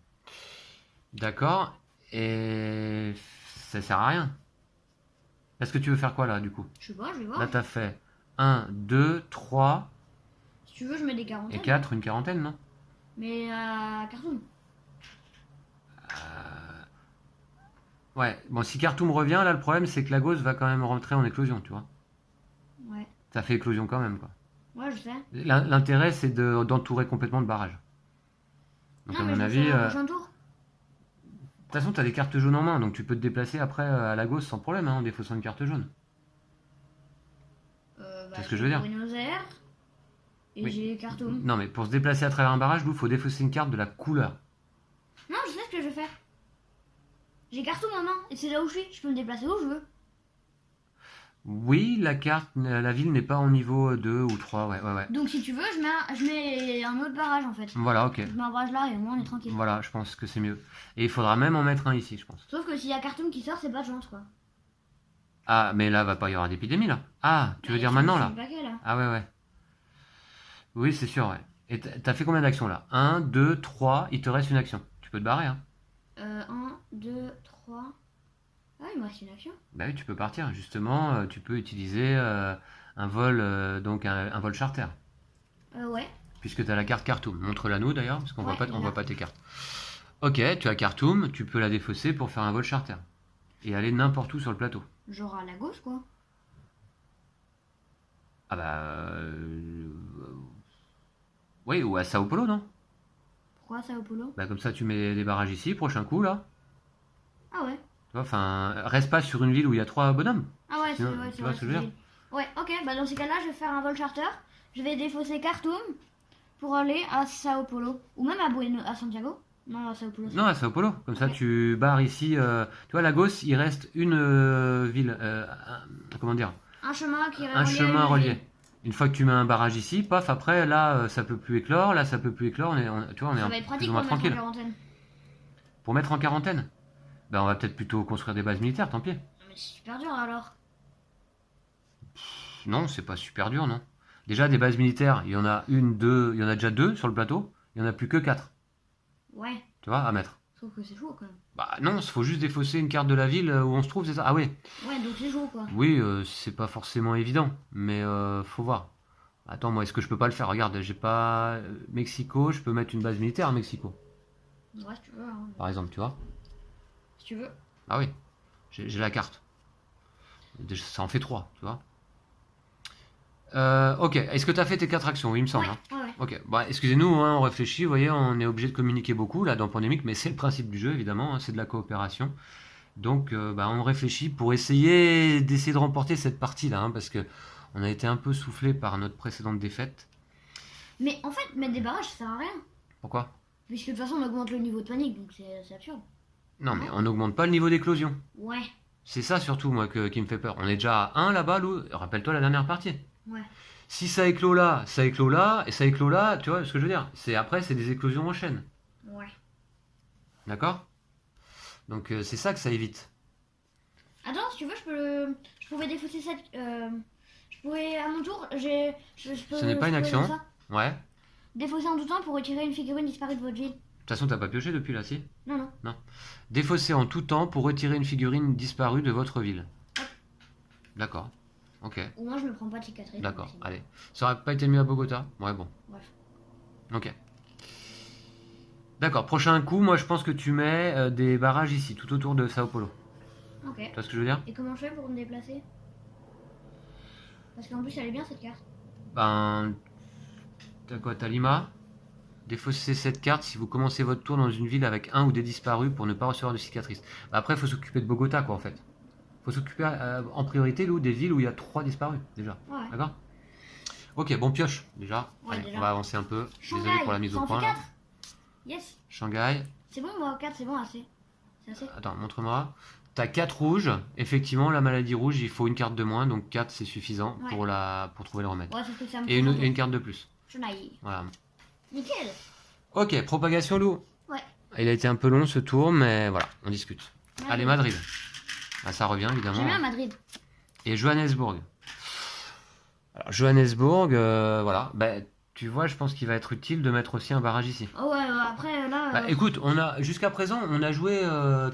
D'accord? Et ça sert à rien. Est-ce que tu veux faire quoi là, du coup? Je sais pas, je vais voir. Là, t'as fait 1, 2, 3 Si tu veux, je mets des et quarantaines. 4, une quarantaine, non? Mais à Khartoum. Ouais, bon, si Khartoum revient, là, le problème, c'est que Lagos va quand même rentrer en éclosion, tu vois. Ouais. Ça fait éclosion quand même, quoi. Ouais, je sais. L'intérêt, c'est d'entourer complètement le barrage. Donc, non, à mais mon je avis, vais faire de un prochain tour. toute façon, tu as des cartes jaunes en main, donc tu peux te déplacer après à Lagos sans problème, hein, en défaussant une carte jaune. C'est ce que je veux dire. Buenos Aires. Et Oui. j'ai Khartoum. Non, mais pour se déplacer à travers un barrage, il faut défausser une carte de la couleur. Non, je sais ce que je vais faire. J'ai Khartoum en main et c'est là où je suis. Je peux me déplacer où je veux. Oui, la ville n'est pas en niveau 2 ou 3, ouais. Donc si tu veux, je mets un autre barrage en fait. Voilà, ok. Je mets un barrage là et au moins on est tranquille. Voilà, je pense que c'est mieux. Et il faudra même en mettre un ici, je pense. Sauf que s'il y a Khartoum qui sort, c'est pas de chance quoi. Ah, mais là, va pas y avoir d'épidémie, là. Ah, tu veux Bah, dire c'est- maintenant, c'est là? le paquet, là. Ah ouais. Oui, c'est sûr, ouais. Et t'as fait combien d'actions, là? 1, 2, 3, il te reste une action. Tu peux te barrer, hein. 1, 2, 3. Ah, il me reste une action. Bah oui, tu peux partir. Justement, tu peux utiliser un vol, donc un vol charter. Ouais. Puisque tu as la carte Khartoum. Montre-la nous d'ailleurs, parce qu'on Ouais, on là. voit pas tes cartes. Ok, tu as Khartoum, tu peux la défausser pour faire un vol charter. Et aller n'importe où sur le plateau. Genre à la gauche quoi. Ah bah... Oui, ou à Sao Paulo, non? Pourquoi Sao Paulo? Bah comme ça, tu mets des barrages ici, prochain coup, là. Ah ouais. Tu vois, enfin, reste pas sur une ville où il y a 3 bonhommes. Ah ouais, c'est Sinon, ouais, tu c'est vois vrai. ce que je veux dire? Ouais, ok, bah dans ces cas-là, je vais faire un vol charter. Je vais défausser Khartoum pour aller à Sao Paulo. Ou même à Santiago. Non, à Sao Paulo. Non, à Sao Paulo. Comme ça, Ok. tu barres ici. Tu vois, Lagos, il reste une ville. Comment dire? Un chemin qui est Un relié à chemin une relié. ville. Une fois que tu mets un barrage ici, paf, après, là, ça peut plus éclore. Là, ça peut plus éclore. Tu vois, on est Ça va être plus pratique ou pour moins mettre en tranquille. quarantaine. Pour mettre en quarantaine, ben, on va peut-être plutôt construire des bases militaires, tant pis. Mais c'est super dur alors. Non, c'est pas super dur, non. Déjà, des bases militaires, il y en a une, deux, il y en a déjà deux sur le plateau. Il y en a plus que quatre, Ouais, tu vois, à mettre. je trouve que c'est chaud quand même. Bah non, il faut juste défausser une carte de la ville où on se trouve, c'est ça? Ah oui. Ouais, donc c'est chaud quoi. Oui, c'est pas forcément évident, mais faut voir. Attends, moi, est-ce que je peux pas le faire? Regarde, j'ai pas Mexico, je peux mettre une base militaire à Mexico, Ouais, si tu veux. Hein. par exemple, tu vois? Si tu veux. Ah oui, j'ai la carte. Déjà, ça en fait trois, tu vois? Ok, est-ce que tu as fait tes quatre actions? Oui, il me semble. Ouais, Hein. ouais, ouais. Ok, bah, excusez-nous, hein, on réfléchit, vous voyez, on est obligé de communiquer beaucoup là dans Pandémique, mais c'est le principe du jeu, évidemment, hein, c'est de la coopération. Donc, bah, on réfléchit pour d'essayer de remporter cette partie-là, hein, parce que on a été un peu soufflé par notre précédente défaite. Mais en fait, mettre des barrages, ça sert à rien. Pourquoi? Puisque de toute façon, on augmente le niveau de panique, donc c'est absurde. Non, mais on n'augmente pas le niveau d'éclosion. Ouais, C'est ça surtout, moi, qui me fait peur. On est déjà à 1 là-bas, Lou. Rappelle-toi la dernière partie. ouais. Si ça éclot là, ça éclot là, et ça éclot là, tu vois ce que je veux dire? Après, c'est des éclosions en chaîne. Ouais. D'accord? Donc, c'est ça que ça évite. Attends, si tu veux, je pouvais défausser cette. Je pouvais, à mon tour, je peux. Ce n'est pas une je peux action. faire ça. Ouais. Défausser en tout temps pour retirer une figurine disparue de votre ville. De toute façon, t'as pas pioché depuis là, si? Non, non. Défausser en tout temps pour retirer une figurine disparue de votre ville. D'accord. Ok. Au moins, je me prends pas de cicatrice. D'accord. donc c'est Allez. Ça aurait pas été mieux à Bogota? Ouais, bon. Bref. Ok. D'accord. Prochain coup, moi, je pense que tu mets des barrages ici, tout autour de Sao Paulo. bon. Ok. Tu vois ce que je veux dire? Et comment je fais pour me déplacer? Parce qu'en plus, elle est bien cette carte. Ben. T'as quoi? T'as Lima? Défaussez cette carte si vous commencez votre tour dans une ville avec un ou des disparus pour ne pas recevoir de cicatrices. Bah, après, il faut s'occuper de Bogota, quoi, en fait. Faut s'occuper en priorité, Lou, des villes où il y a 3 disparus, déjà. Ouais. D'accord? Ok, bon pioche, déjà. Ouais, Allez, déjà. on va avancer un peu. Shanghai, Désolé pour la mise ça au en point. fait Là. 4. Yes. Shanghai. C'est bon, moi, 4, c'est bon, assez. C'est assez. Attends, montre-moi. T'as 4 rouges. Effectivement, la maladie rouge, il faut une carte de moins, donc 4 c'est suffisant Ouais. pour trouver le remède. Ouais, sauf que ça me Et prend un une carte de plus. peu. Shanghai. Voilà. Nickel. Ok, propagation Lou. Ouais. Il a été un peu long ce tour, mais voilà, on discute. Madrid. Allez, Madrid. Ah, ça revient évidemment. J'aime bien Madrid. Et Johannesburg. Alors, Johannesburg, voilà. Bah, tu vois, je pense qu'il va être utile de mettre aussi un barrage ici. Oh ouais, après, là. Bah, écoute, jusqu'à présent, on a joué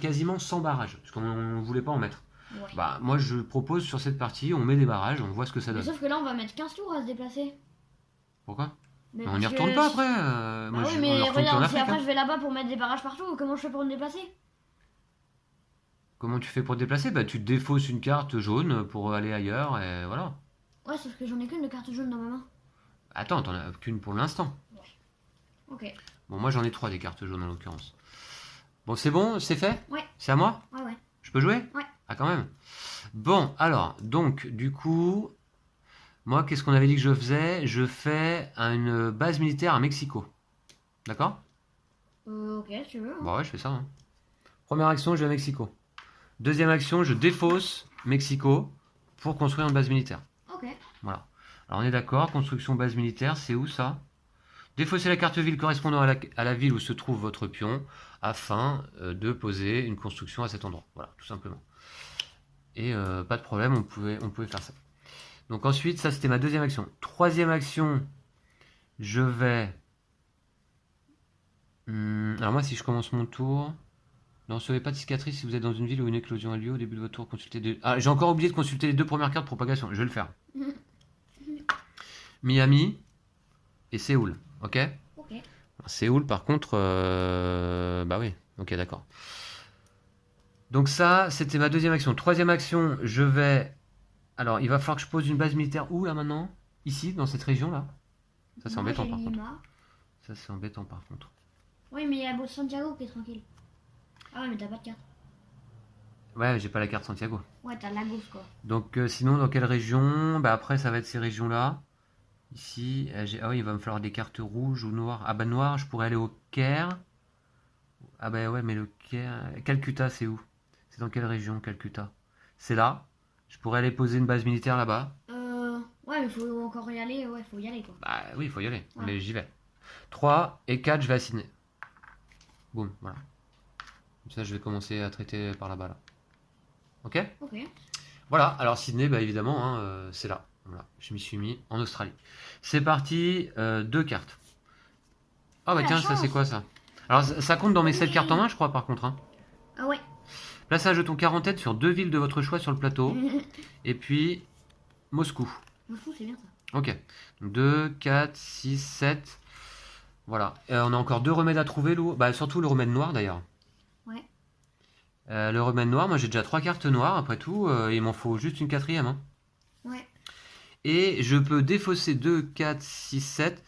quasiment sans barrage, parce qu'on ne voulait pas en mettre. Ouais. Bah, moi, je propose sur cette partie, on met des barrages, on voit ce que ça Mais donne. sauf que là, on va mettre 15 tours à se déplacer. Pourquoi? Mais On n'y parce retourne que- pas après. Bah Moi, oui, on mais ne retourne plus en regarde, si Afrique. après Hein. je vais là-bas pour mettre des barrages partout, comment je fais pour me déplacer? Comment tu fais pour te déplacer? Bah, tu défausses une carte jaune pour aller ailleurs, et voilà. Ouais, sauf que j'en ai qu'une de carte jaune dans ma main. Attends, t'en as qu'une pour l'instant. Ok. Bon, moi, j'en ai 3 des cartes jaunes en l'occurrence. Bon, c'est bon? C'est fait? Ouais. C'est à moi? Ouais, ouais. Je peux jouer? Ouais. Ah, quand même. Bon, alors, donc, du coup, moi, qu'est-ce qu'on avait dit que je faisais? Je fais une base militaire à Mexico. D'accord? Ok, si tu veux. Hein. Bon, ouais, je fais ça. Hein. Première action, je vais à Mexico. Deuxième action, je défausse Mexico pour construire une base militaire. Ok. Voilà. Alors, on est d'accord, construction base militaire, c'est où ça? Défausser la carte ville correspondant à la ville où se trouve votre pion afin de poser une construction à cet endroit. Voilà, tout simplement. Et pas de problème, on pouvait faire ça. Donc ensuite, ça c'était ma deuxième action. Troisième action, je vais... alors moi, si je commence mon tour... Ne recevez pas de cicatrice si vous êtes dans une ville où une éclosion a lieu au début de votre tour. Consultez des... Ah, j'ai encore oublié de consulter les 2 premières cartes de propagation. Je vais le faire. Miami et Séoul. Ok? Ok. Séoul, par contre... Bah oui. Ok, d'accord. Donc ça, c'était ma deuxième action. Troisième action, je vais... Alors, il va falloir que je pose une base militaire où, là, maintenant? Ici, dans cette région-là? Ça, c'est Moi, embêtant, j'ai par contre. Lima. Ça, c'est embêtant, par contre. Oui, mais il y a Santiago qui est tranquille. Ah ouais, mais t'as pas de carte. Ouais, j'ai pas la carte Santiago. Ouais, t'as Lagos quoi. Donc sinon, dans quelle région? Bah après, ça va être ces régions-là. Ici, ah oui, il va me falloir des cartes rouges ou noires. Ah bah noir, je pourrais aller au Caire. Ah bah ouais, mais le Caire... Calcutta, c'est où? C'est dans quelle région, Calcutta? C'est là. Je pourrais aller poser une base militaire là-bas. Ouais, mais faut encore y aller. Ouais, faut y aller quoi. Bah oui, il faut y aller. Ouais. Allez, j'y vais. 3 et 4, je vais à Sydney. Boum, voilà. Comme ça, je vais commencer à traiter par là-bas, là. Ok? Ok. Voilà, alors Sydney, bah évidemment, hein, c'est là. Voilà, je m'y suis mis en Australie. C'est parti, 2 cartes. Ah bah la tiens, ça c'est chance. quoi ça? Alors ça compte dans mes 7 Oui. cartes en main, je crois, par contre. Hein. Ah ouais. Place un jeton quarantaine sur 2 villes de votre choix sur le plateau. Et puis, Moscou. Moscou, c'est bien ça. Ok. 2, 4, 6, 7. Voilà. On a encore 2 remèdes à trouver, Lou. Bah surtout le remède noir d'ailleurs. Ouais. Le remède noir, moi j'ai déjà 3 cartes noires après tout. Il m'en faut juste une quatrième. Hein. Ouais. Et je peux défausser 2, 4, 6, 7.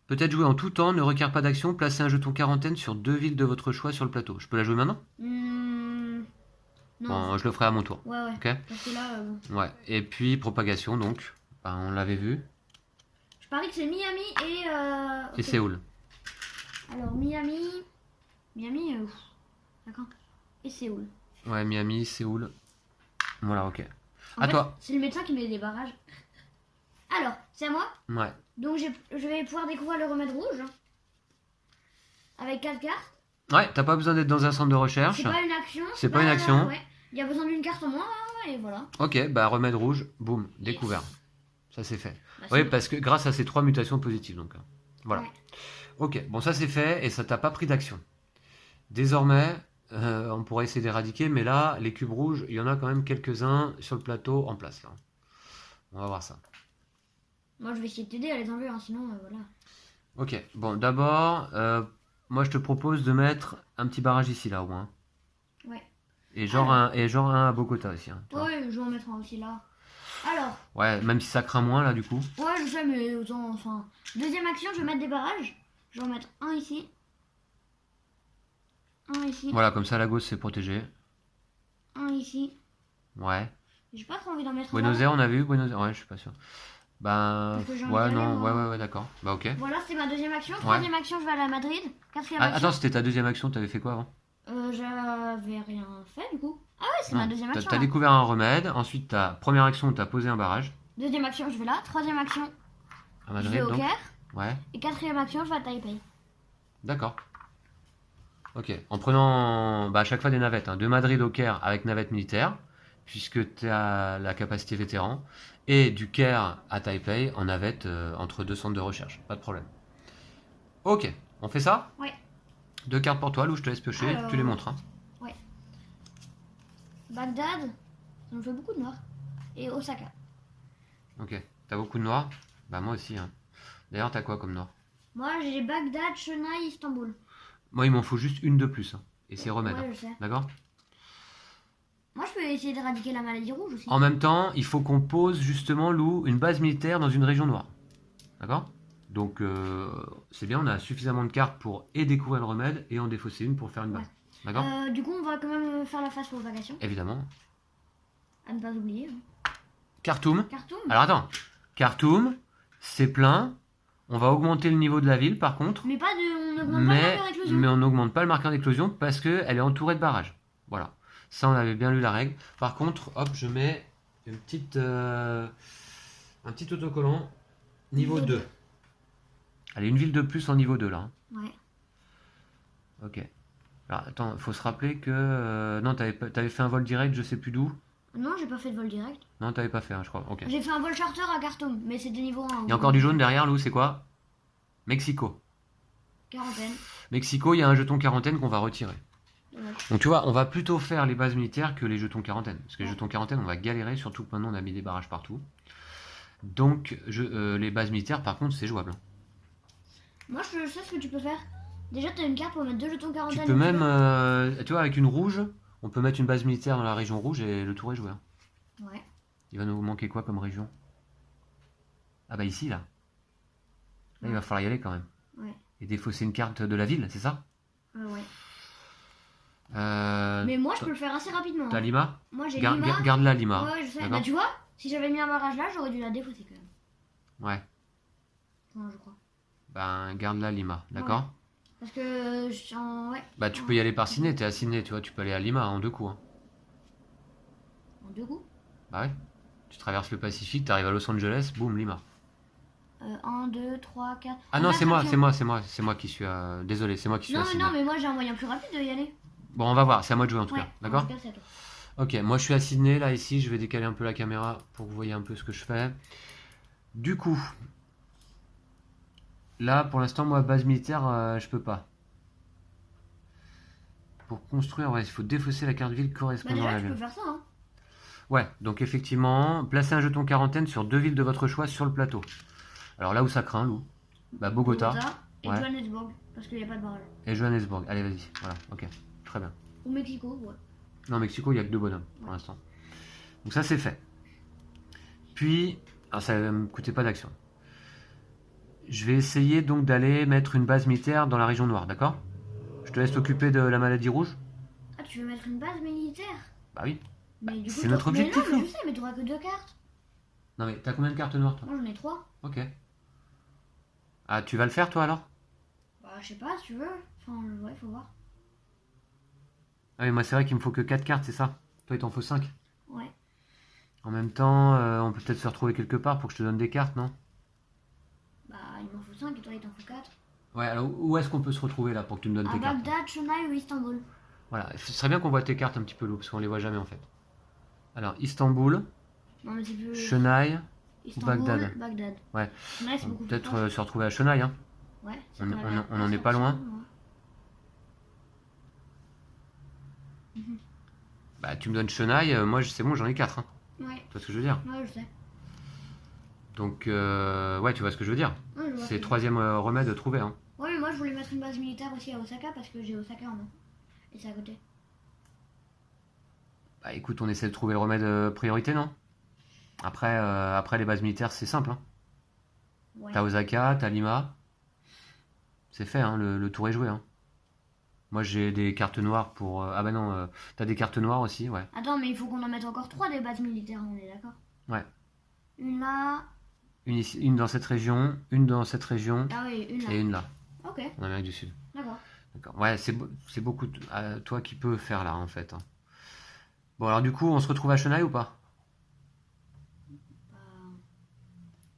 Peut-être jouer en tout temps, ne requiert pas d'action. Placer un jeton quarantaine sur 2 villes de votre choix sur le plateau. Je peux la jouer maintenant? Non. Bon, je le ferai à mon tour. Ouais, ouais. Ok. Parce que là, Ouais. Et puis propagation donc. Bah, on l'avait vu. je parie que c'est Miami et. Et ok. Séoul. Alors Miami. Miami. D'accord. Et Séoul. Ouais, Miami, Séoul. Voilà, ok. En À fait, toi. c'est le médecin qui met des barrages. Alors, c'est à moi. Ouais. Donc je vais pouvoir découvrir le remède rouge. Avec 4 cartes. Ouais, t'as pas besoin d'être dans un centre de recherche. C'est pas une action. C'est pas une action. Ouais. Il y a besoin d'une carte en moins et voilà. Ok, bah remède rouge, boum, découvert. Ça c'est fait. Bah, Oui, c'est- parce que grâce à ces 3 mutations positives donc. Voilà. Ouais. Ok, bon ça c'est fait et ça t'a pas pris d'action. Désormais, on pourrait essayer d'éradiquer, mais là, les cubes rouges, il y en a quand même quelques-uns sur le plateau en place là. On va voir ça. Moi je vais essayer de t'aider à les enlever, hein, sinon voilà. Ok, bon d'abord, moi je te propose de mettre un petit barrage ici là au moins. Ouais. Et genre un à Bogota aussi. Hein, tu vois. Ouais, je vais en mettre un aussi là. Alors, Ouais, même si ça craint moins là du coup. ouais, je sais, mais autant, enfin. Deuxième action, je vais mettre des barrages. Je vais en mettre un ici. Un ici. Voilà, comme ça la gauche c'est protégé. Un ici. Ouais. J'ai pas trop envie d'en mettre Buenos là. Aires, on a vu Buenos Aires. Ouais, je suis pas sûr. Ben. Parce que j'ai un Ouais, galère, non, moi. ouais, d'accord. Bah, ok. Voilà, c'est ma deuxième action. Troisième action, je vais aller à Madrid. Quatrième Ah, action. attends, c'était ta deuxième action, t'avais fait quoi avant? J'avais rien fait du coup. Ah ouais, c'est Non, ma deuxième action. T'as là. découvert un remède. Ensuite, ta première action, t'as posé un barrage. Deuxième action, je vais là. Troisième action, À je Madrid, vais au donc. Caire. Ouais, Et quatrième action, je vais à Taipei. d'accord. Ok. En prenant bah, à chaque fois des navettes. Hein. De Madrid au Caire avec navette militaire, puisque tu as la capacité vétéran. Et du Caire à Taipei en navette entre 2 centres de recherche. Pas de problème. Ok, on fait ça? Ouais. 2 cartes pour toi, Lou, je te laisse piocher. Alors. Tu les montres. Hein. Bagdad, ça me fait beaucoup de noir. Et Osaka. Ok. T'as beaucoup de noirs? Bah, moi aussi. Hein. D'ailleurs, t'as quoi comme noir? Moi, j'ai Bagdad, Chennai, Istanbul. Moi, il m'en faut juste une de plus. Hein. Et c'est remède. Ouais, Hein. je sais. D'accord? Moi, je peux essayer d'éradiquer la maladie rouge aussi. En même temps, il faut qu'on pose justement, Lou, une base militaire dans une région noire. D'accord? Donc, c'est bien, on a suffisamment de cartes pour et découvrir le remède et en défausser une pour faire une base. Ouais. D'accord? Du coup, on va quand même faire la phase propagation. Évidemment. À ne pas oublier. Khartoum. Khartoum. Alors attends. Khartoum, c'est plein. On va augmenter le niveau de la ville par contre. Mais pas de. On n'augmente pas le marqueur d'éclosion. Mais on n'augmente pas le marqueur d'éclosion parce qu'elle est entourée de barrages. Voilà. Ça, on avait bien lu la règle. Par contre, hop, je mets une petite, un petit autocollant niveau 2. Allez, une ville de plus en niveau 2 là. Hein. Ouais. Ok. Alors attends, il faut se rappeler que... non, t'avais fait un vol direct, je sais plus d'où. Non, j'ai pas fait de vol direct. Non, t'avais pas fait, hein, je crois. Ok. J'ai fait un vol charter à Khartoum, mais c'était niveau 1. Il y a encore du jaune derrière, Lou, c'est quoi? Mexico. Quarantaine. Mexico, il y a un jeton quarantaine qu'on va retirer. Dommage. Donc tu vois, on va plutôt faire les bases militaires que les jetons quarantaine. Parce que les jetons quarantaine, on va galérer, surtout que maintenant on a mis des barrages partout. Donc les bases militaires, par contre, c'est jouable. Moi, je sais ce que tu peux faire. Déjà, t'as une carte pour mettre 2 jetons Tu quarantaine. peux même, tu vois, avec une rouge, on peut mettre une base militaire dans la région rouge et le tour est joué. Hein. Ouais. Il va nous manquer quoi comme région? Ah bah ici, là. Là, il va falloir y aller quand même. Ouais. Et défausser une carte de la ville, c'est ça? Ouais. Mais moi, je peux le faire assez rapidement. T'as Lima? Moi, j'ai Lima. Garde-la, Lima. Ouais, je sais. D'accord. Bah, tu vois, si j'avais mis un barrage là, j'aurais dû la défausser quand même. Ouais. Enfin, je crois. Ben, garde-la, Lima. D'accord. Ouais. Parce que. Ouais. Bah, tu peux y aller par Sydney. T'es à Sydney, tu vois. Tu peux aller à Lima en 2 coups. Hein. En 2 coups. Bah ouais. Tu traverses le Pacifique, t'arrives à Los Angeles, boum, Lima. 1, 2, 3, 4. Ah non, c'est moi qui suis. Désolé, c'est moi qui suis à Sydney. Non, mais moi j'ai un moyen plus rapide de y aller. Bon, on va voir, c'est à moi de jouer en tout Ouais, cas. D'accord. en tout cas, c'est à toi. Ok, moi je suis à Sydney, là, ici, je vais décaler un peu la caméra pour que vous voyez un peu ce que je fais. Du coup, là, pour l'instant, moi, base militaire, je peux pas. Pour construire, ouais, il faut défausser la carte ville Bah, correspondant à déjà, la tu peux ville. faire ça, hein. Ouais, donc effectivement, placez un jeton quarantaine sur 2 villes de votre choix sur le plateau. Alors là où ça craint, Lou, bah Bogota et ouais. Johannesburg, parce qu'il n'y a pas de barrage. Et Johannesburg. Allez, vas-y, voilà, ok, très bien. Ou Mexico, ouais. Non, Mexico, il n'y a que 2 bonhommes pour l'instant. Donc ça, c'est fait. Puis, alors ça ne me coûtait pas d'action. Je vais essayer donc d'aller mettre une base militaire dans la région noire, d'accord? Je te laisse t'occuper de la maladie rouge? Ah, tu veux mettre une base militaire? Bah oui. Mais du coup, c'est notre objectif, mais non, non mais je sais, mais t'auras que 2 cartes. Non mais t'as combien de cartes noires, toi? Moi, j'en ai 3. Ok. Ah, tu vas le faire, toi, alors? Bah, je sais pas, si tu veux. Enfin, ouais, faut voir. Ah oui, moi, c'est vrai qu'il me faut que 4 cartes, c'est ça? Toi, il t'en faut 5. Ouais. En même temps, on peut peut-être se retrouver quelque part pour que je te donne des cartes, non? Bah, il m'en faut 5 et toi, il t'en faut 4. Ouais, alors où est-ce qu'on peut se retrouver, là, pour que tu me donnes À tes cartes? Bagdad, Chennai ou Istanbul. Voilà, ce serait bien qu'on voit tes cartes un petit peu, Lou, parce qu'on les voit jamais, en fait. Alors, Istanbul, Non, mais c'est plus. Chennai ou Istanbul, Bagdad? Bagdad. Ouais. Chennai, c'est On beaucoup peut plus peut-être proche. se retrouver à Chennai, hein. Ouais, On ça paraît on en assez est pas loin. absurde, moi. Bah, tu me donnes Chennai, moi, c'est bon, j'en ai 4, hein. Ouais, Tu vois ce que je veux dire? ouais, je sais. Donc, ouais, tu vois ce que je veux dire? Ouais, je vois. C'est le troisième remède trouvé, hein. Ouais, mais moi, je voulais mettre une base militaire aussi à Osaka parce que j'ai Osaka en main. Et c'est à côté. Bah, écoute, on essaie de trouver le remède priorité, non? Après, les bases militaires, c'est simple, hein. Ouais. T'as Osaka, t'as Lima. C'est fait, hein, le tour est joué, hein. Moi, j'ai des cartes noires pour... Ah bah non, t'as des cartes noires aussi, ouais. Attends, mais il faut qu'on en mette encore 3 des bases militaires, on est d'accord? Ouais. Une là. Une dans cette région, une dans cette région, Ah oui, une là. et une là, Ok, en Amérique du Sud. d'accord. D'accord. Ouais, c'est beaucoup toi qui peux faire là, en fait, hein. Bon, alors du coup, on se retrouve à Chennai ou pas? Bah,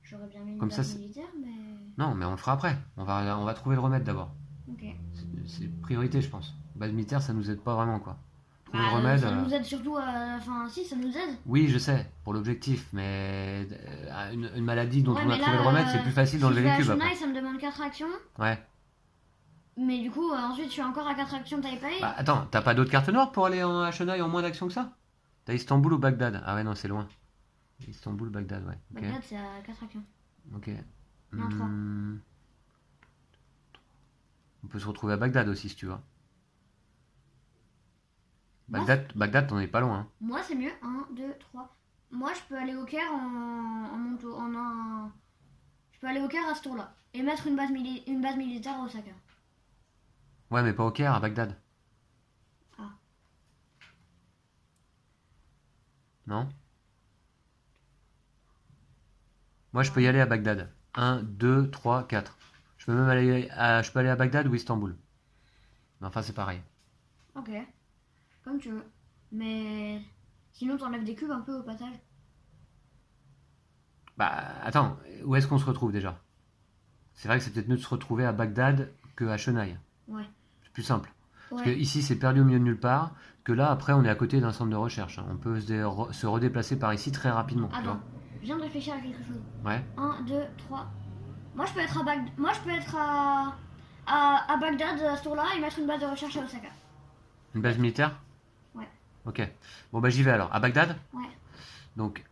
j'aurais bien mis une Comme ça, base c'est- militaire, mais. Non, mais on le fera après. On va trouver le remède d'abord. Ok. C'est priorité, je pense. Base militaire, ça nous aide pas vraiment, quoi. Trouver le Bah, remède... ça nous aide surtout à. Enfin, si, ça nous aide. Oui, je sais, pour l'objectif, mais une maladie dont Ouais, on a mais trouvé là, le remède, c'est plus facile d'enlever si je les vais à cubes Chennai, après. ça me demande 4 actions. Ouais. Mais du coup, ensuite, je suis encore à 4 actions Taipei. Bah, attends, t'as pas d'autres cartes noires pour aller à Chennai en moins d'actions que ça? T'as Istanbul ou Bagdad? Ah ouais, non, c'est loin. Istanbul, Bagdad, ouais. Ok. Bagdad, c'est à 4 actions. Ok. Non, 3. On peut se retrouver à Bagdad aussi si tu veux. Moi, Bagdad, t'en es pas loin, hein. Moi, c'est mieux. 1, 2, 3. Moi, je peux aller au Caire en monto, en un. Je peux aller au Caire à ce tour-là. Et mettre une base militaire à Osaka. Ouais, mais pas au Caire, à Bagdad. Ah. Non? Moi, je peux y aller à Bagdad. 1, 2, 3, 4. Je peux même je peux aller à Bagdad ou Istanbul. Mais enfin, c'est pareil. Ok. Comme tu veux. Mais. Sinon, t'enlèves des cubes un peu au passage. Bah, attends, où est-ce qu'on se retrouve déjà? C'est vrai que c'est peut-être mieux de se retrouver à Bagdad que à Chennai. Ouais. C'est plus simple. Parce que Ouais. ici, c'est perdu au milieu de nulle part. Que là, après, on est à côté d'un centre de recherche, hein. On peut se redéplacer par ici très rapidement. Tu Attends. vois. Je viens de réfléchir à quelque chose. Ouais. 1, 2, 3. Moi, je peux être à Bagdad. Moi, je peux être à Bagdad à ce tour-là et mettre une base de recherche à Osaka. Une base militaire? Ouais. Ok. Bon, bah, j'y vais alors. À Bagdad? Ouais. Donc,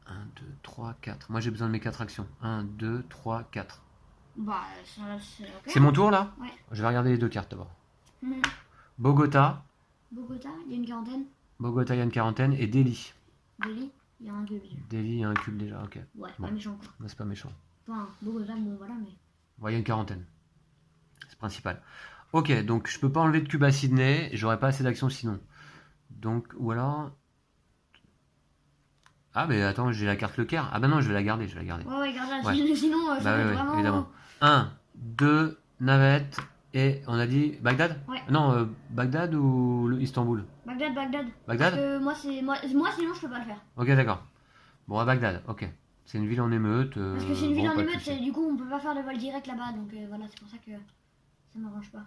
1, 2, 3, 4. Moi, j'ai besoin de mes 4 actions. 1, 2, 3, 4. Bah, ça, c'est ok. C'est mon tour là? Ouais. Je vais regarder les 2 cartes d'abord. Mhm. Bogota. Bogota, il y a une quarantaine. Bogota, il y a une quarantaine. Et Delhi. Delhi, il y a un cube. Delhi, il y a un cube déjà. Ok. Ouais, Bon. pas méchant quoi. Là, c'est pas méchant. Enfin, Bogota, bon voilà, mais. Ouais, il y a une quarantaine. C'est principal. Ok, donc je peux pas enlever de cube à Sydney, j'aurais pas assez d'actions sinon. Donc, ou alors... Ah, mais attends, j'ai la carte Le Caire. Ah bah non, je vais la garder, je vais la garder. Ouais, garde là, Ouais. sinon ça Bah va oui, être oui, vraiment. évidemment. 1, 2, navette, et on a dit Bagdad? Ouais. Non, Bagdad ou Istanbul? Bagdad. Bagdad? Parce que moi sinon je peux pas le faire. Ok, d'accord. Bon, à Bagdad, ok. C'est une ville en émeute. Parce que c'est une ville bon, en pas de émeute, souci. du coup on peut pas faire de vol direct là-bas, donc voilà, c'est pour ça que ça m'arrange pas.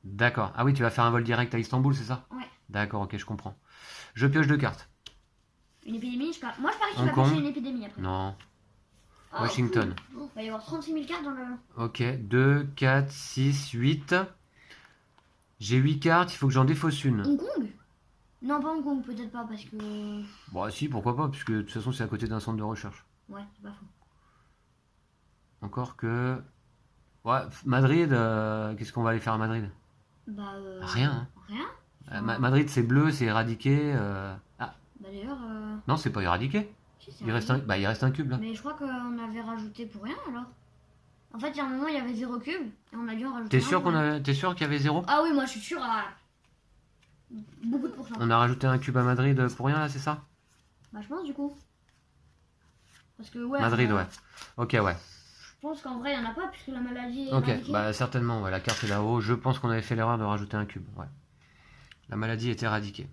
D'accord. Ah oui, tu vas faire un vol direct à Istanbul, c'est ça? Ouais. D'accord, ok, je comprends. Je pioche 2 cartes. Une épidémie, moi je parie que tu Hong vas Kong. piocher une épidémie après. Non. Oh, Washington. cool. Il va y avoir 36 000 cartes dans le. Ok, 2, 4, 6, 8. J'ai 8 cartes, il faut que j'en défausse une. Hong Kong. Non, pas Hong Kong, peut-être pas, parce que. Bon, si, pourquoi pas, puisque de toute façon, c'est à côté d'un centre de recherche. Ouais, c'est pas faux. Encore que... Ouais, Madrid, qu'est-ce qu'on va aller faire à Madrid? Bah. Rien, hein. Rien. Madrid, c'est bleu, c'est éradiqué. Ah, Bah d'ailleurs. non, c'est pas éradiqué. Si, c'est Il reste un, bah, il reste un cube, là. Mais je crois qu'on avait rajouté pour rien alors. En fait, il y a un moment, il y avait 0 cube, et on a dû en rajouter. T'es un sûr pour rien. t'es sûr qu'il y avait 0? Ah oui, moi je suis sûr à. Beaucoup de pourcents. On a rajouté un cube à Madrid pour rien, là, c'est ça? Bah, je pense du coup. Parce que, ouais. Madrid, ouais. Ok, ouais. Je pense qu'en vrai, il n'y en a pas, puisque la maladie est Ok, éradiquée. bah certainement, ouais, la carte est là-haut. Je pense qu'on avait fait l'erreur de rajouter un cube, ouais. La maladie est éradiquée.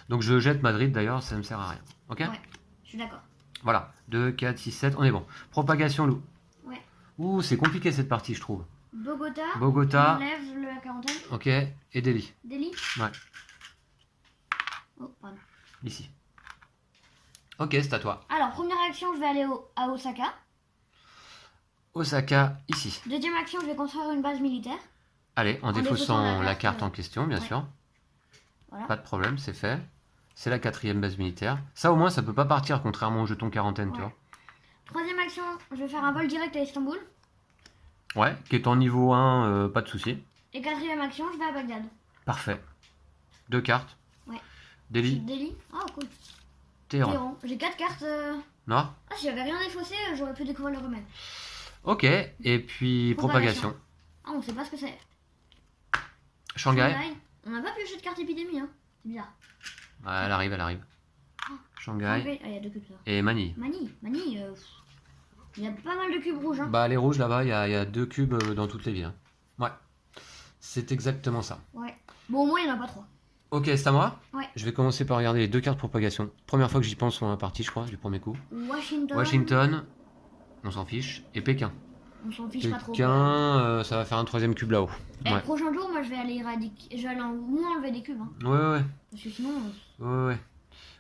Donc je jette Madrid, d'ailleurs, ça ne me sert à rien. Ok? Ouais, je suis d'accord. Voilà, 2, 4, 6, 7, on est bon. Propagation loup. Ouais. Ouh, c'est compliqué cette partie, je trouve. Bogota. Bogota. On enlève la quarantaine. Ok, et Delhi. Delhi. Ouais, Oh, pardon. ici. Ok, c'est à toi. Alors, première action, je vais aller à Osaka. Osaka, ici. Deuxième action, je vais construire une base militaire. Allez, en défaussant défaussant la la carte, carte en question, bien ouais. sûr. Voilà. Pas de problème, c'est fait. C'est la 4e base militaire. Ça, au moins, ça peut pas partir, contrairement au jeton quarantaine, tu Ouais. vois. Troisième action, je vais faire un vol direct à Istanbul. Ouais, qui est en niveau 1, pas de souci. Et quatrième action, je vais à Bagdad. Parfait. 2 cartes. Ouais. Delhi, Delhi. Oh, cool. Téhéran. Téhéran. J'ai 4 cartes. Non? Ah, si j'avais rien défaussé, j'aurais pu découvrir le remède. Ok, et puis propagation. Ah, on sait pas ce que c'est. Shanghai. On n'a pas pioché de carte épidémie, hein. C'est bizarre. Ouais, elle arrive, elle arrive. Ah. Shanghai Ah, il y a 2 cubes, ça. et Manille. Manille, il y a pas mal de cubes rouges, hein. Bah, les rouges là-bas, il y a 2 cubes dans toutes les villes. Hein. Ouais, c'est exactement ça. Ouais. Bon, au moins, il n'y en a pas 3. Ok, c'est à moi. Ouais. Je vais commencer par regarder les 2 cartes propagation. Première fois que j'y pense sur la partie, je crois, du premier coup. Washington, on s'en fiche. Et Pékin. On s'en fiche pas trop. Pékin, ça va faire un 3e cube là-haut. Et Ouais. le prochain jour, moi, je vais aller éradiquer. Je vais aller au moins enlever des cubes, hein. Ouais. Parce que sinon. Ouais.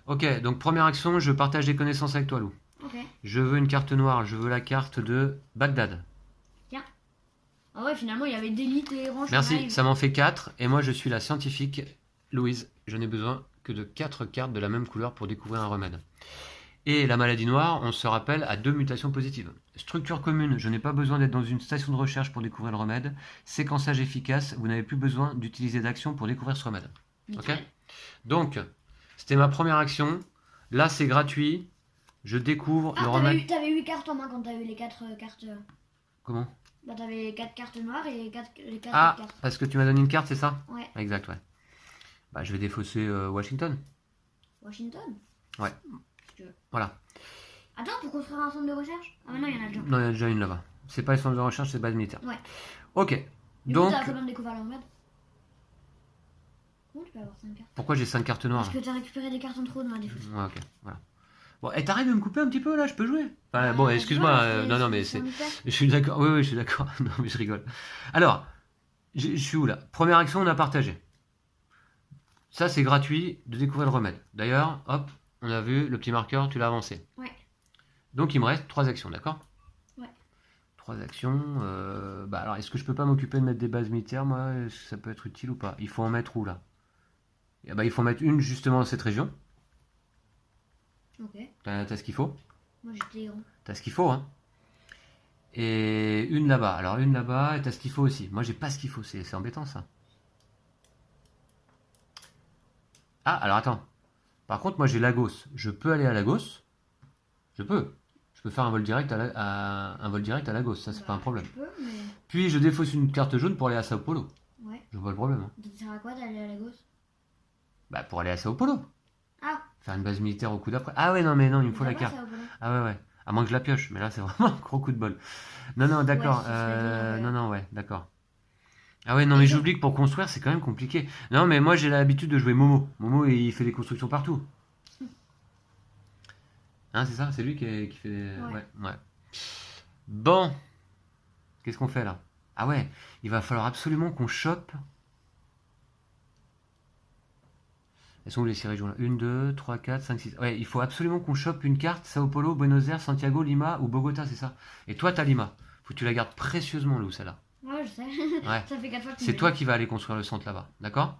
Ok, donc première action, je partage des connaissances avec toi, Lou. Ok. Je veux une carte noire, je veux la carte de Bagdad. Ah ouais, finalement, il y avait Delhi, Téhéran, Merci, Shanghai. ça m'en fait 4. Et moi, je suis la scientifique Louise. Je n'ai besoin que de 4 cartes de la même couleur pour découvrir un remède. Et la maladie noire, on se rappelle, a 2 mutations positives. Structure commune, je n'ai pas besoin d'être dans une station de recherche pour découvrir le remède. Séquençage efficace, vous n'avez plus besoin d'utiliser d'action pour découvrir ce remède. Nickel. Ok. Donc, c'était ma première action. Là, c'est gratuit. Je découvre le Ah, remède. t'avais 8 cartes en main quand t'as eu les 4 cartes. Comment? Bah, t'avais 4 cartes noires et les 4 Ah, cartes. parce que tu m'as donné une carte, c'est ça? Ouais. Exact, ouais. Bah, je vais défausser Washington. Washington. Ouais. Si tu veux. Voilà. Attends, pour construire un centre de recherche. Ah, mais non, il y en a déjà. Non, il y en a déjà une là-bas. C'est pas les centres de recherche, c'est base militaire. Ouais. Ok. Du coup, Donc, t'as quand même découvert le remède. Comment tu peux avoir 5 cartes? pourquoi j'ai 5 cartes noires? Parce que t'as récupéré des cartes en trop dans la défausse. Ouais, ok, voilà. Bon, et t'arrêtes de me couper un petit peu là, je peux jouer. Enfin, bon, excuse-moi, non, mais c'est. Je suis d'accord, oui, je suis d'accord. Non, mais je rigole. Alors, je suis où là? Première action, on a partagé. Ça, c'est gratuit de découvrir le remède. D'ailleurs, hop, on a vu le petit marqueur, tu l'as avancé. Ouais. Donc, il me reste 3 actions, d'accord? Ouais. 3 actions. Bah, alors, est-ce que je peux pas m'occuper de mettre des bases militaires, moi? Est-ce que ça peut être utile ou pas? Il faut en mettre où là? Eh ben, il faut en mettre une justement dans cette région. Ok. T'as ce qu'il faut? Moi, j'ai Téhéran. T'as ce qu'il faut, hein? Et une là-bas. Alors, une là-bas, et t'as ce qu'il faut aussi. Moi, j'ai pas ce qu'il faut. C'est embêtant, ça. Ah, alors attends. Par contre, moi, j'ai Lagos. Je peux aller à Lagos. Je peux. Je peux faire un vol direct un vol direct à Lagos. Ça, c'est pas un problème. Tu peux, mais. Puis, je défausse une carte jaune pour aller à Sao Paulo. Ouais. Je vois le problème. Hein. Ça sert à quoi d'aller à Lagos? Bah, pour aller à Sao Paulo. Ah. Faire une base militaire au coup d'après. Ah ouais, non, mais non, il me faut la Là-bas, carte. ça va pas. Ah ouais, ouais. À moins que je la pioche, mais là, c'est vraiment un gros coup de bol. Non, non, d'accord. Ouais, ce serait bien, ouais. Non, non, ouais, d'accord. Ah ouais, non, Et mais c'est- j'oublie que pour construire, c'est quand même compliqué. Non, mais moi, j'ai l'habitude de jouer Momo. Momo, il fait des constructions partout. Hein, c'est ça? C'est lui qui fait... Ouais. Ouais, ouais. Bon, qu'est-ce qu'on fait là? Ah ouais, il va falloir absolument qu'on chope... Elles sont où les 6 régions là? 1, 2, 3, 4, 5, 6. Ouais, il faut absolument qu'on chope une carte Sao Paulo, Buenos Aires, Santiago, Lima ou Bogota, c'est ça? Et toi, t'as Lima. Faut que tu la gardes précieusement, Lou, celle-là. Ouais, je sais. Ouais. Ça fait 4 fois que tu C'est me toi le dis. qui vas aller construire le centre là-bas, d'accord?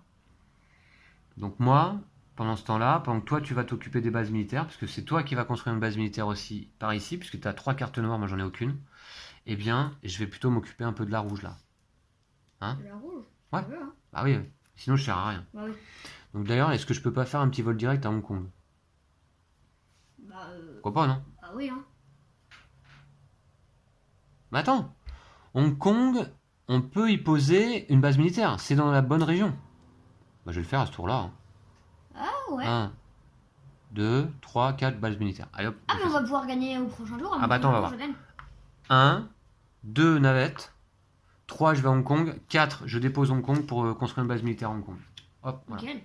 Donc moi, pendant ce temps-là, pendant que toi tu vas t'occuper des bases militaires, parce que c'est toi qui vas construire une base militaire aussi par ici, puisque tu as 3 cartes noires, moi j'en ai aucune, eh bien, je vais plutôt m'occuper un peu de la rouge là. Hein? La rouge. Ouais. Tu veux, hein? Bah oui, sinon je sers à rien. Bah oui. Donc d'ailleurs, est-ce que je peux pas faire un petit vol direct à Hong Kong? Bah, Pourquoi pas, non? bah oui, hein. Mais attends, Hong Kong, on peut y poser une base militaire, c'est dans la bonne région. Bah je vais le faire à ce tour-là. Ah ouais. 1, 2, 3, 4 bases militaires. Allez hop. Ah, je mais fais on ça. va pouvoir gagner au prochain tour. Ah bah attends, on va voir. 1, 2 navettes, 3 je vais à Hong Kong, 4 je dépose Hong Kong pour construire une base militaire à Hong Kong. Hop, voilà. Nickel.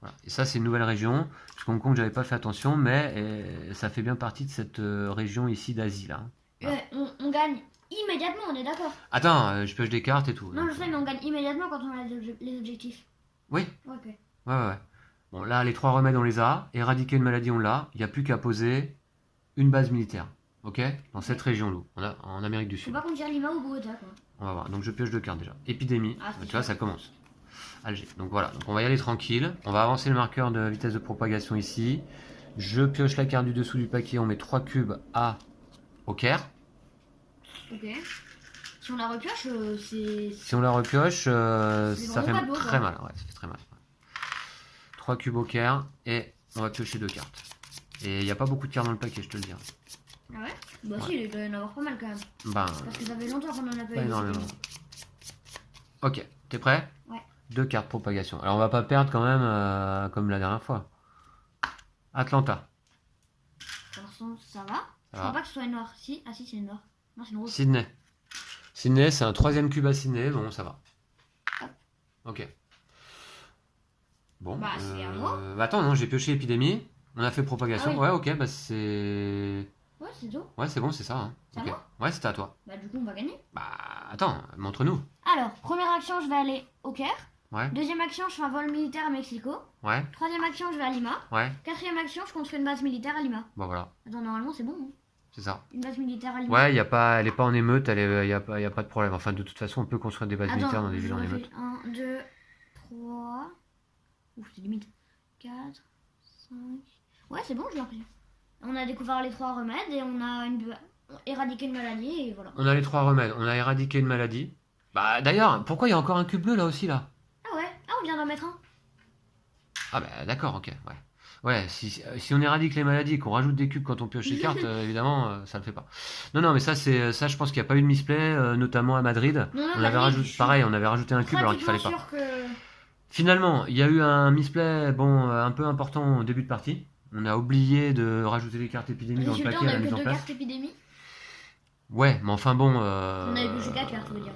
Voilà. Et ça c'est une nouvelle région, parce qu'Hong Kong j'avais pas fait attention, mais ça fait bien partie de cette région ici d'Asie là. Voilà. On gagne immédiatement, on est d'accord. Attends, je pioche des cartes et tout. Non, donc, je sais, mais on gagne immédiatement quand on a les objectifs. Oui, Ok. ouais, ouais. Bon là les 3 remèdes on les a, éradiquer une maladie on l'a, il n'y a plus qu'à poser une base militaire. Ok? Dans cette région là, en Amérique du Faut Sud. pas qu'on tire Lima ou Bogota, quoi. On va voir. Donc je pioche 2 cartes déjà. Épidémie. Ah, c'est Tu vois, ça commence. Alger. Donc voilà. Donc on va y aller tranquille. On va avancer le marqueur de vitesse de propagation ici. Je pioche la carte du dessous du paquet. On met 3 cubes à au Caire. Ok. Si on la repioche, c'est. Si on la repioche, ça fait vraiment pas beau, très quoi. mal. Ouais, ça fait très mal. 3 cubes au Caire. Et on va piocher 2 cartes. Et il n'y a pas beaucoup de cartes dans le paquet, je te le dis. Ah ouais? Bah Ouais. si, il doit y en avoir pas mal quand même. Ben, Parce que ça fait longtemps qu'on en a pas pas eu. énormément. Ok. T'es prêt? Ouais. 2 cartes propagation. Alors on va pas perdre quand même comme la dernière fois. Atlanta. Pour l'instant, ça va. Je va. crois pas que ce soit une noire. Si, ah si, c'est une noire. Non, c'est une rouge. Sydney. Sydney, c'est un 3e cube à Sydney. Bon, ça va. Ok. Bon. Bah, c'est à moi. Bah, attends, non, j'ai pioché épidémie. On a fait propagation. Ah oui. Ouais, ok, bah c'est. Ouais, c'est tout. Ouais, c'est bon, c'est ça. Hein. C'est à Ok. moi Ouais, c'était à toi. Bah du coup, on va gagner. Bah, attends, montre-nous. Alors, première action, je vais aller au Caire. Ouais, Deuxième action, je fais un vol militaire à Mexico. ouais, Troisième action, je vais à Lima. ouais. Quatrième action, je construis une base militaire à Lima. Bon, voilà, Attends, normalement, c'est bon. Hein. c'est ça. Une base militaire à Lima. Ouais, elle est pas en émeute, y a pas de problème. Enfin, de toute façon, on peut construire des bases militaires Attends, dans des villes en je émeute. refais 1, 2, 3. Ouf, c'est limite. 4, 5. Ouais, c'est bon, je l'ai repris. On a découvert les 3 remèdes et on a éradiqué une maladie et voilà. On a les 3 remèdes. On a éradiqué une maladie. Bah, d'ailleurs, pourquoi il y a encore un cube bleu là aussi, là? Ah ouais, ah on vient d'en mettre un. Ah bah d'accord, ok, ouais. Ouais, si on éradique les maladies et qu'on rajoute des cubes quand on pioche les cartes, évidemment, ça le fait pas. Non, non, mais ça, je pense qu'il n'y a pas eu de misplay, notamment à Madrid. Non, non, On avait Madrid, rajouté, pareil, on avait rajouté un cube alors qu'il fallait pas. Sûr que... Finalement, il y a eu un misplay, bon, un peu important au début de partie. On a oublié de rajouter les cartes épidémie dans le Résultat, paquet on à a la eu mise que en 2 place. cartes épidémie. Ouais, mais enfin bon. On a eu que 4 cartes, je veux dire.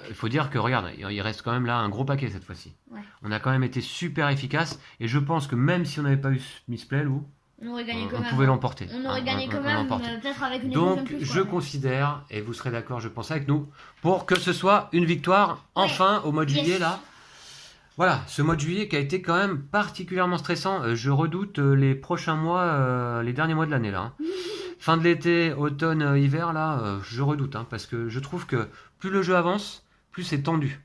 Il faut dire que, regarde, il reste quand même là un gros paquet cette fois-ci. Ouais. On a quand même été super efficace et je pense que même si on n'avait pas eu ce misplay, Lou, On aurait gagné quand on même. pouvait l'emporter. On aurait gagné quand on même, l'emportait. peut-être avec une évolution Donc de plus. je considère, et vous serez d'accord je pense avec nous, pour que ce soit une victoire enfin au mois de juillet là. Voilà, ce mois de juillet qui a été quand même particulièrement stressant. Je redoute les prochains mois, les derniers mois de l'année là. Hein. Fin de l'été, automne, hiver là, je redoute hein, parce que je trouve que plus le jeu avance, plus c'est tendu.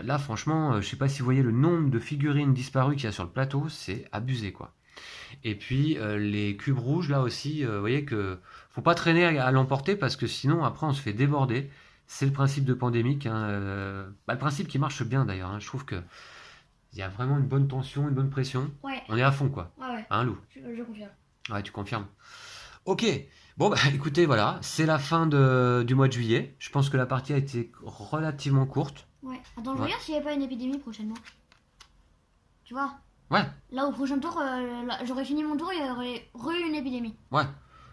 Là franchement, je sais pas si vous voyez le nombre de figurines disparues qu'il y a sur le plateau, c'est abusé quoi. Et puis les cubes rouges là aussi, vous voyez que faut pas traîner à l'emporter parce que sinon après on se fait déborder. C'est le principe de Pandémique, hein, le principe qui marche bien d'ailleurs. Hein, je trouve que il y a vraiment une bonne tension, une bonne pression. Ouais, On est à fond quoi. ouais, Hein Lou? je confirme. Ouais, tu confirmes. Ok. Bon, bah écoutez, voilà, c'est la fin du mois de juillet. Je pense que la partie a été relativement courte. Ouais. Attends, je Ouais. regarde s'il n'y a pas une épidémie prochainement. Tu vois, Ouais, là au prochain tour, j'aurais fini mon tour, il y aurait eu une épidémie. ouais.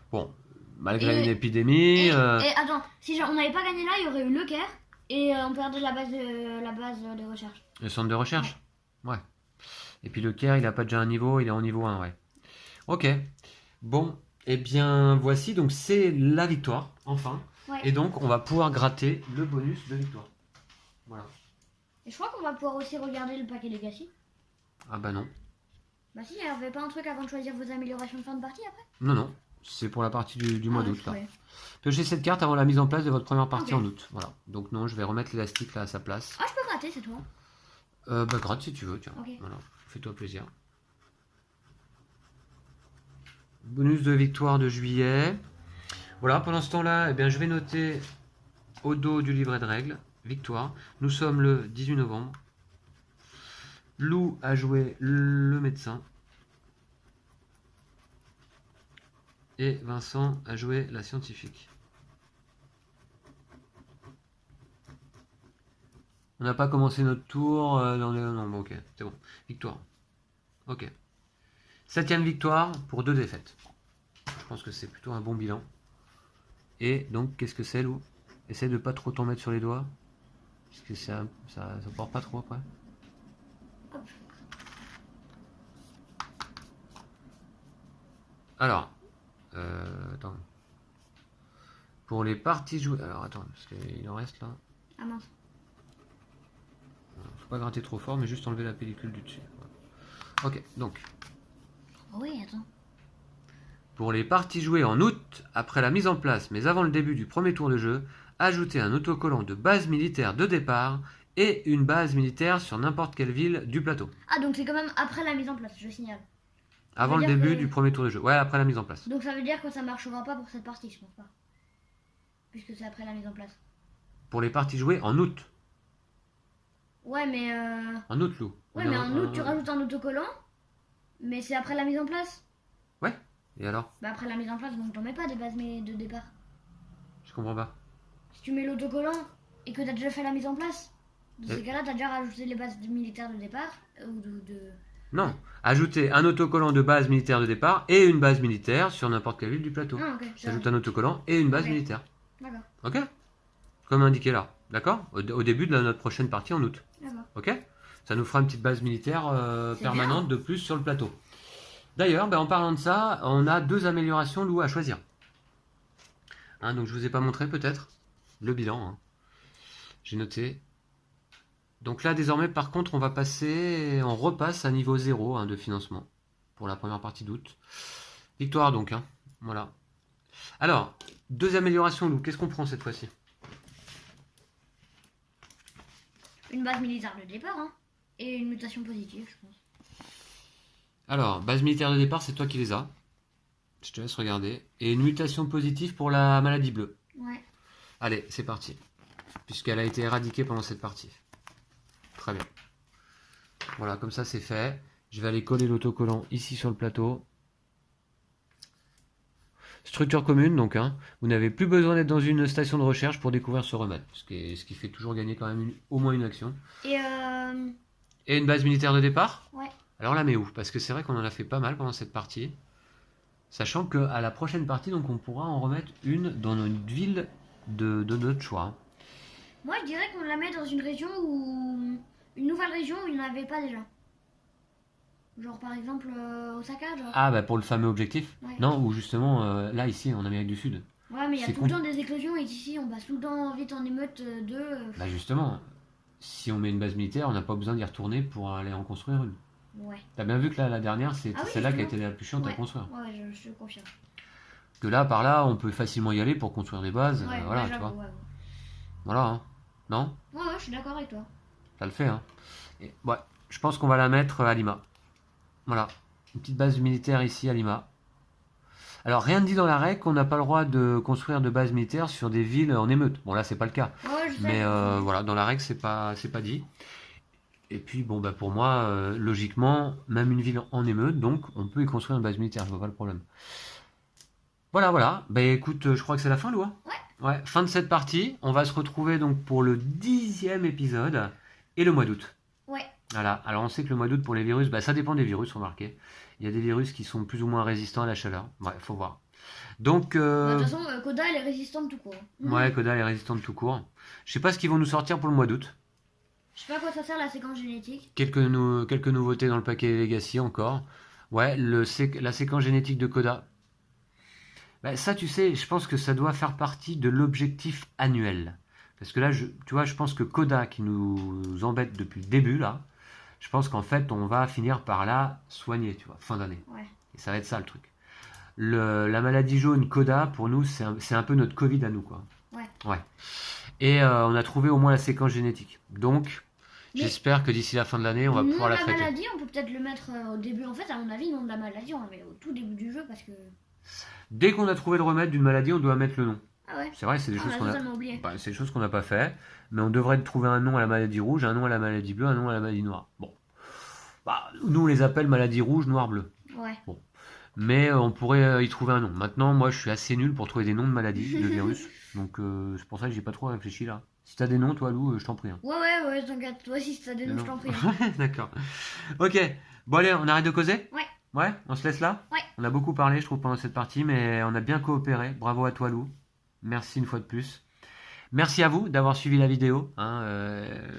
Bon, malgré Et- une épidémie, Et attends, si on n'avait pas gagné là, il y aurait eu le Caire et on perdait la base de recherche. le centre de recherche. Ouais. Et puis le Caire, il a pas déjà un niveau, il est en niveau 1, ouais. Ok. Bon, eh bien, voici, donc c'est la victoire, enfin. Ouais. Et donc, on va pouvoir gratter le bonus de victoire. Voilà. Et je crois qu'on va pouvoir aussi regarder le paquet Legacy. Ah bah non. Bah si, il n'y avait pas un truc avant de choisir vos améliorations de fin de partie après. Non, non. C'est pour la partie du mois Ah, d'août, là. ouais. Piochez cette carte avant la mise en place de votre première partie Ok. en août. Voilà. Donc non, je vais remettre l'élastique là à sa place. Ah, je peux gratter, c'est toi. Bah gratte si tu veux, tiens. Ok. Voilà. Fais-toi plaisir. Bonus de victoire de juillet. Voilà, pendant ce temps-là, eh bien, je vais noter au dos du livret de règles, victoire. Nous sommes le 18 novembre. Lou a joué le médecin. Et Vincent a joué la scientifique. On n'a pas commencé notre tour dans les... Non, bon, ok, c'est bon. Victoire. Ok. 7ème victoire pour 2 défaites. Je pense que c'est plutôt un bon bilan. Et donc, qu'est-ce que c'est, Lou? Essaye de pas trop t'en mettre sur les doigts. Parce que ça porte pas trop après. Hop. Alors, attends. Pour les parties jouées... Alors, attends, parce qu'il en reste là. Ah mince. Faut pas gratter trop fort, mais juste enlever la pellicule du dessus. Voilà. Ok, donc, Oh oui, attends. pour les parties jouées en août, après la mise en place, mais avant le début du premier tour de jeu, ajoutez un autocollant de base militaire de départ et une base militaire sur n'importe quelle ville du plateau. Ah, donc c'est quand même après la mise en place, je signale. Avant veut le dire début que- du premier tour de jeu. Ouais, après la mise en place. Donc ça veut dire que ça marchera pas pour cette partie, je pense pas. Puisque c'est après la mise en place. Pour les parties jouées en août. Ouais, mais En août, Lou. ouais, mais en août, tu rajoutes un autocollant, mais c'est après la mise en place. Ouais. Et alors? Bah après la mise en place, donc t'en mets pas des bases de départ. Je comprends pas. Si tu mets l'autocollant et que t'as déjà fait la mise en place, dans ces Et- cas-là, t'as déjà rajouté les bases militaires de départ ou de... Non. Ajoutez un autocollant de base militaire de départ et une base militaire sur n'importe quelle ville du plateau. Ah, ok, J'ajoute un autocollant et une base Ok. militaire. D'accord, Ok? Comme indiqué là. D'accord? Au début de notre prochaine partie en août. d'accord. Ok? Ça nous fera une petite base militaire C'est permanente de plus sur le plateau. D'ailleurs, en parlant de ça, on a 2 améliorations, Lou, à choisir. Hein, donc je vous ai pas montré peut-être le bilan. Hein. J'ai noté. Donc là, désormais, par contre, on repasse à niveau 0 de financement pour la première partie d'août. Victoire donc. Hein. Voilà. Alors, 2 améliorations, Lou. Qu'est-ce qu'on prend cette fois-ci? Une base militaire de départ, hein, et une mutation positive, je pense. Alors, base militaire de départ, c'est toi qui les as. Je te laisse regarder. Et une mutation positive pour la maladie bleue. Ouais. Allez, c'est parti. Puisqu'elle a été éradiquée pendant cette partie. Très bien. Voilà, comme ça c'est fait. Je vais aller coller l'autocollant ici sur le plateau. Structure commune, donc. Hein, vous n'avez plus besoin d'être dans une station de recherche pour découvrir ce remède. Ce qui fait toujours gagner quand même au moins une action. Et Et une base militaire de départ? ouais. Alors là, mais où? Parce que c'est vrai qu'on en a fait pas mal pendant cette partie. Sachant qu'à la prochaine partie, donc, on pourra en remettre une dans une ville de notre choix. Moi, je dirais qu'on la met dans une région où... Une nouvelle région où il n'y en avait pas déjà. Genre, par exemple, Osaka, genre. Ah, bah pour le fameux objectif? Ouais. Non, ou justement, là, ici, en Amérique du Sud. Ouais, mais il y a c'est tout con. le temps des éclosions et ici, on passe tout le temps vite en émeute Bah justement, si on met une base militaire, on n'a pas besoin d'y retourner pour aller en construire une. Ouais. T'as bien vu que là, la dernière, c'est Ah oui, celle-là qui a justement. été la plus chiante à Ouais. construire. Ouais, je confirme. Que là, par là, on peut facilement y aller pour construire des bases. Ouais, Voilà, ouais, tu vois. j'avoue, ouais. Voilà, hein. Non? Ouais, je suis d'accord avec toi. Ça le fait, hein. Et, ouais, je pense qu'on va la mettre à Lima. Voilà. Une petite base militaire ici à Lima. Alors, rien ne dit dans la règle qu'on n'a pas le droit de construire de base militaire sur des villes en émeute. Bon, là, c'est pas le cas. Ouais, je sais. Mais voilà, dans la règle, c'est pas dit. Et puis, bon, bah, pour moi, logiquement, même une ville en émeute, donc, on peut y construire une base militaire, je vois pas le problème. Voilà. Bah écoute, je crois que c'est la fin, Lou, hein. Ouais, fin de cette partie. On va se retrouver donc pour le 10e épisode et le mois d'août. Ouais. Voilà. Alors on sait que le mois d'août pour les virus, bah ça dépend des virus, remarquez. Il y a des virus qui sont plus ou moins résistants à la chaleur. Ouais, faut voir. Donc, Bah, de toute façon, Koda, elle est résistante tout court. ouais, Koda est résistante tout court. Je sais pas ce qu'ils vont nous sortir pour le mois d'août. Je sais pas à quoi ça sert la séquence génétique. Quelques nouveautés dans le paquet Legacy encore. Ouais, la séquence génétique de Koda. Bah, ça, tu sais, je pense que ça doit faire partie de l'objectif annuel. Parce que là, tu vois, je pense que Koda, qui nous embête depuis le début, là, je pense qu'en fait, on va finir par la soigner, tu vois, fin d'année. Ouais. Et ça va être ça, le truc. La maladie jaune Koda, pour nous, c'est un peu notre Covid à nous, quoi. Ouais. Et on a trouvé au moins la séquence génétique. Donc, Mais j'espère que d'ici la fin de l'année, on va le nom pouvoir de la la traiter. maladie, on peut peut-être le mettre au début. En fait, à mon avis, le nom de la maladie, on va mettre au tout début du jeu parce que. Dès qu'on a trouvé le remède d'une maladie, on doit mettre le nom. Ah ouais. C'est vrai, c'est des On choses a qu'on a. totalement oublié. Bah, c'est des choses qu'on n'a pas fait, mais on devrait trouver un nom à la maladie rouge, un nom à la maladie bleue, un nom à la maladie noire. Bon, bah, nous on les appelle maladie rouge, noire, bleue. Ouais. Mais on pourrait y trouver un nom. Maintenant, moi je suis assez nul pour trouver des noms de maladies, de virus, donc c'est pour ça que j'ai pas trop réfléchi là. Si t'as des noms, toi Lou, je t'en prie. Hein. Ouais, t'inquiète. Toi aussi, si t'as des noms, je t'en prie. Hein. Ouais, d'accord. Ok, bon allez, on arrête de causer? Ouais. Ouais, on se laisse là? Ouais. On a beaucoup parlé, je trouve, pendant cette partie, mais on a bien coopéré. Bravo à toi Lou. Merci une fois de plus. Merci à vous d'avoir suivi la vidéo. Hein,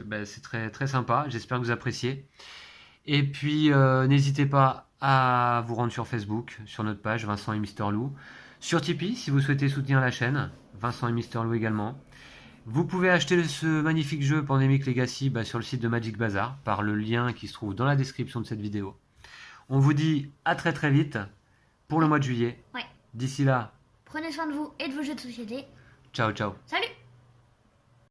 bah, c'est très, très sympa. J'espère que vous appréciez. Et puis, n'hésitez pas à vous rendre sur Facebook, sur notre page Vincent et Mister Lou. Sur Tipeee, si vous souhaitez soutenir la chaîne. Vincent et Mister Lou également. Vous pouvez acheter ce magnifique jeu Pandemic Legacy sur le site de Magic Bazar par le lien qui se trouve dans la description de cette vidéo. On vous dit à très très vite pour le mois de juillet. Ouais. D'ici là, Prenez soin de vous et de vos jeux de société. ciao ciao. Salut!